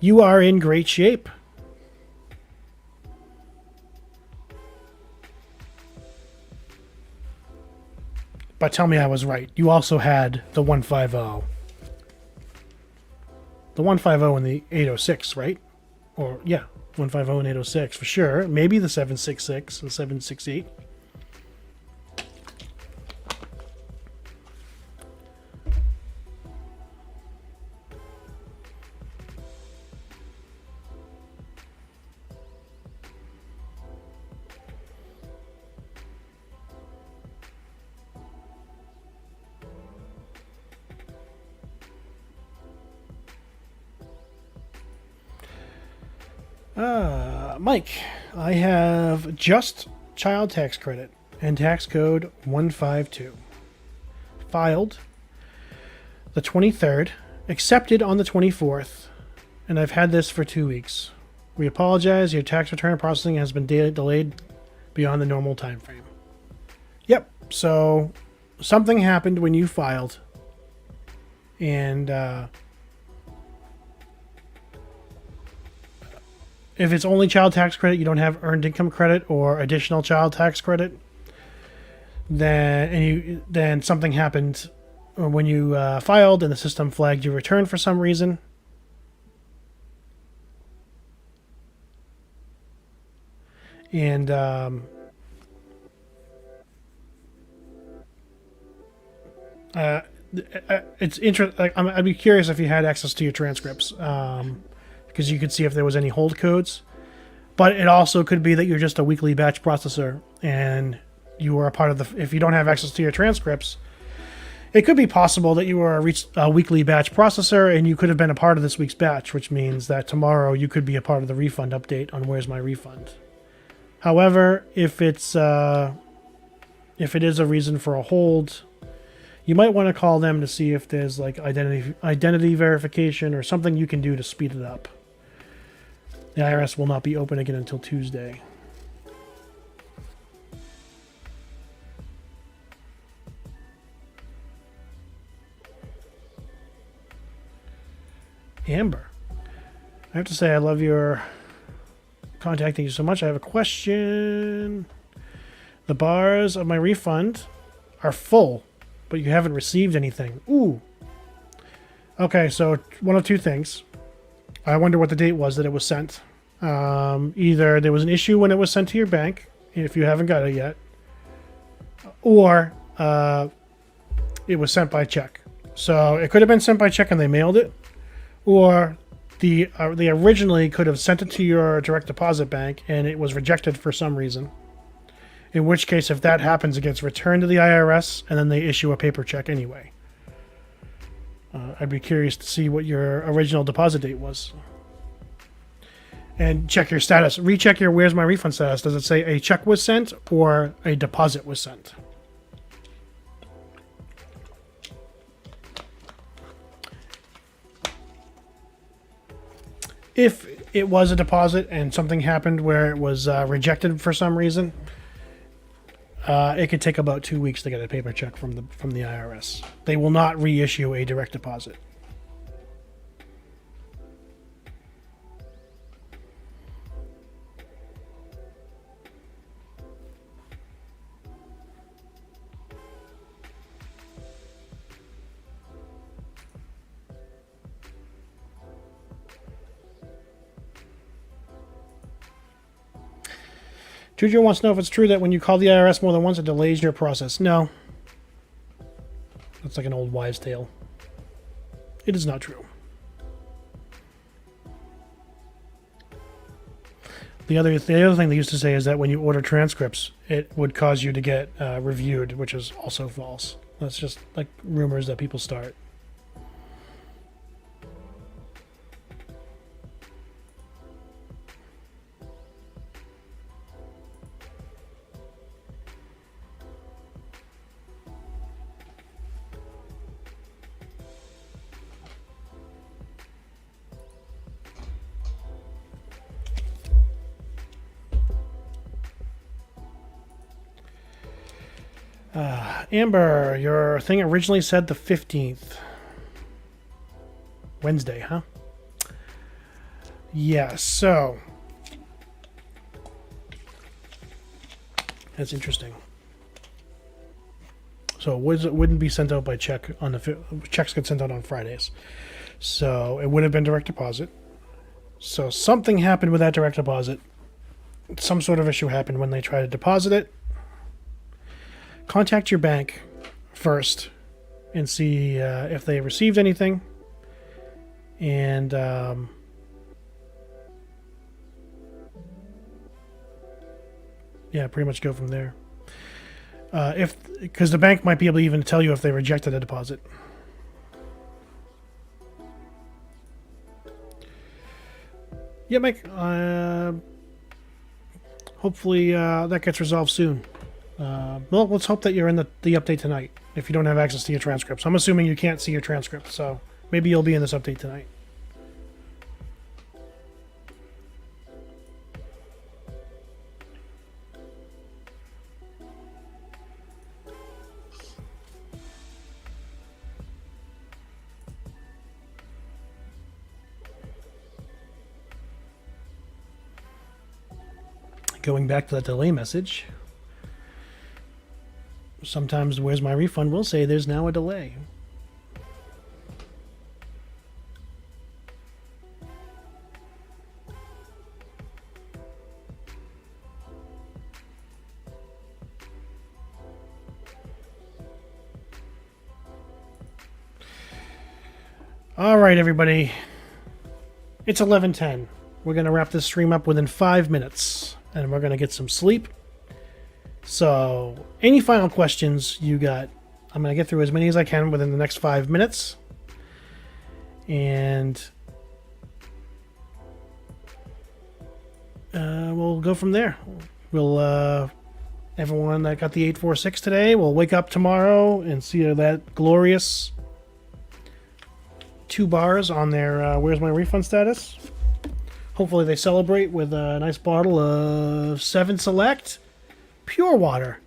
you are in great shape. But tell me I was right. You also had the 150. The 150 and the 806, right? Or, yeah, 150 and 806 for sure. Maybe the 766 and 768. Mike, I have just child tax credit and tax code 152. Filed the 23rd, accepted on the 24th, and I've had this for 2 weeks. We apologize, your tax return processing has been delayed beyond the normal time frame. Yep, so something happened when you filed, and if it's only child tax credit, you don't have earned income credit or additional child tax credit, then something happened when you filed and the system flagged your return for some reason. And it's interesting. I'd be curious if you had access to your transcripts. Because you could see if there was any hold codes. But it also could be that you're just a weekly batch processor and you are a part of the... If you don't have access to your transcripts, It could be possible that you were a weekly batch processor and you could have been a part of this week's batch, which means that tomorrow you could be a part of the refund update on Where's My Refund. However, if it is a reason for a hold, you might want to call them to see if there's like identity verification or something you can do to speed it up. The IRS will not be open again until Tuesday. Amber, I have to say I love your contacting you so much. I have a question. The bars of my refund are full, but you haven't received anything. Ooh. Okay, so one of two things. I wonder what the date was that it was sent. Either there was an issue when it was sent to your bank, if you haven't got it yet, or it was sent by check. So it could have been sent by check and they mailed it, or they originally could have sent it to your direct deposit bank and it was rejected for some reason. In which case, if that happens, it gets returned to the IRS and then they issue a paper check anyway. I'd be curious to see what your original deposit date was. And check your status. Recheck your Where's My Refund status. Does it say a check was sent or a deposit was sent? If it was a deposit and something happened where it was rejected for some reason, it could take about 2 weeks to get a paper check from the IRS. They will not reissue a direct deposit. Juju wants to know if it's true that when you call the IRS more than once, it delays your process. No. That's like an old wives' tale. It is not true. The other thing they used to say is that when you order transcripts, it would cause you to get reviewed, which is also false. That's just like rumors that people start. Amber, your thing originally said the 15th. Wednesday, huh? Yeah, so that's interesting. So it wouldn't be sent out by check on the checks get sent out on Fridays. So it would have been direct deposit. So something happened with that direct deposit. Some sort of issue happened when they tried to deposit it. Contact your bank first and see if they received anything. And yeah, pretty much go from there. Because the bank might be able to even tell you if they rejected a deposit. Yeah, Mike. Hopefully that gets resolved soon. Well, let's hope that you're in the update tonight if you don't have access to your transcripts. I'm assuming you can't see your transcript, so maybe you'll be in this update tonight. Going back to that delay message. Sometimes Where's My Refund will say there's now a delay. All right, everybody. It's 11:10. We're going to wrap this stream up within 5 minutes, and we're going to get some sleep. So, any final questions you got I'm going to get through as many as I can within the next 5 minutes. And we'll go from there. We'll everyone that got the 846 today will wake up tomorrow and see that glorious 2 bars on their Where's My Refund status. Hopefully they celebrate with a nice bottle of 7 Select pure water.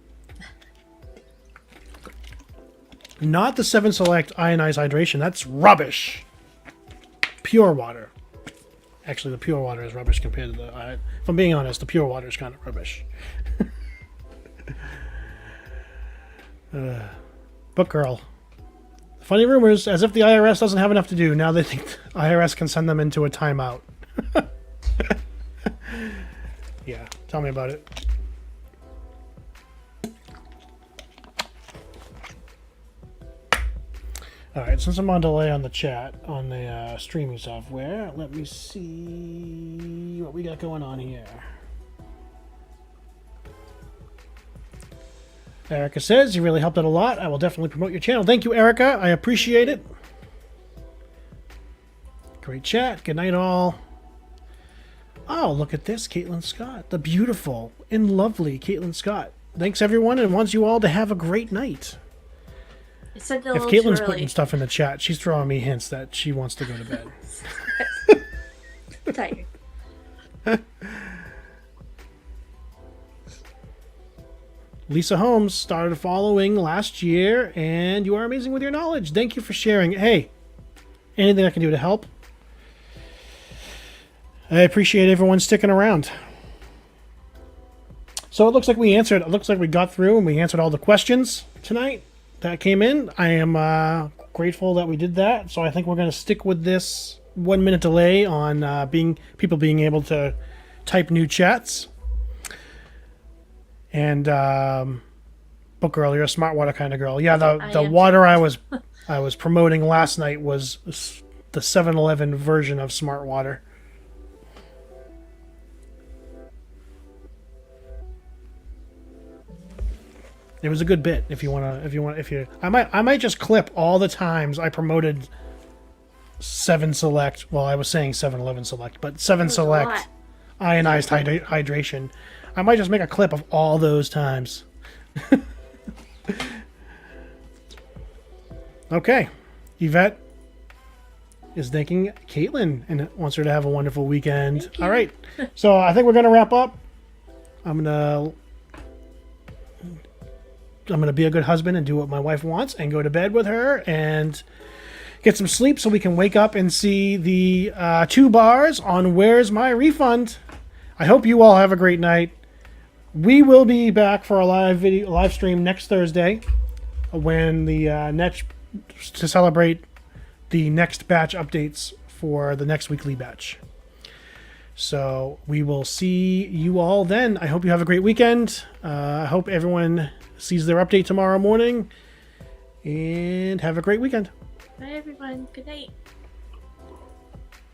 Not the 7 Select ionized hydration. That's rubbish. Pure water. Actually, the pure water is rubbish compared to the... if I'm being honest, the pure water is kind of rubbish. Book girl. Funny rumors, as if the IRS doesn't have enough to do. Now they think the IRS can send them into a timeout. Yeah, tell me about it. Alright, since I'm on delay on the chat, on the streaming software, let me see what we got going on here. Erica says, you really helped out a lot. I will definitely promote your channel. Thank you, Erica. I appreciate it. Great chat. Good night, all. Oh, look at this, Caitlin Scott. The beautiful and lovely Caitlin Scott. Thanks, everyone, and wants you all to have a great night. If Caitlin's putting stuff in the chat, she's throwing me hints that she wants to go to bed. Tired. Lisa Holmes started following last year, and you are amazing with your knowledge. Thank you for sharing. Hey, anything I can do to help? I appreciate everyone sticking around. So it looks like we answered. It looks like we got through and we answered all the questions tonight that came in. I am grateful that we did that. So I think we're going to stick with this 1 minute delay on people being able to type new chats. And book girl, you're a smart water kind of girl. Yeah, the water I was promoting last night was the 7-Eleven version of smart water. It was a good bit. I might just clip all the times I promoted 7 Select. Well, I was saying 7-Eleven Select, but 7 Select ionized hydration. I might just make a clip of all those times. Okay, Yvette is thanking Caitlin and wants her to have a wonderful weekend. All right, so I think we're gonna wrap up. I'm gonna be a good husband and do what my wife wants and go to bed with her and get some sleep so we can wake up and see the 2 bars on Where's My Refund. I hope you all have a great night. We will be back for a live stream next Thursday when the to celebrate the next batch updates for the next weekly batch. So we will see you all then. I hope you have a great weekend. I hope everyone sees their update tomorrow morning. And have a great weekend. Bye, everyone. Good night.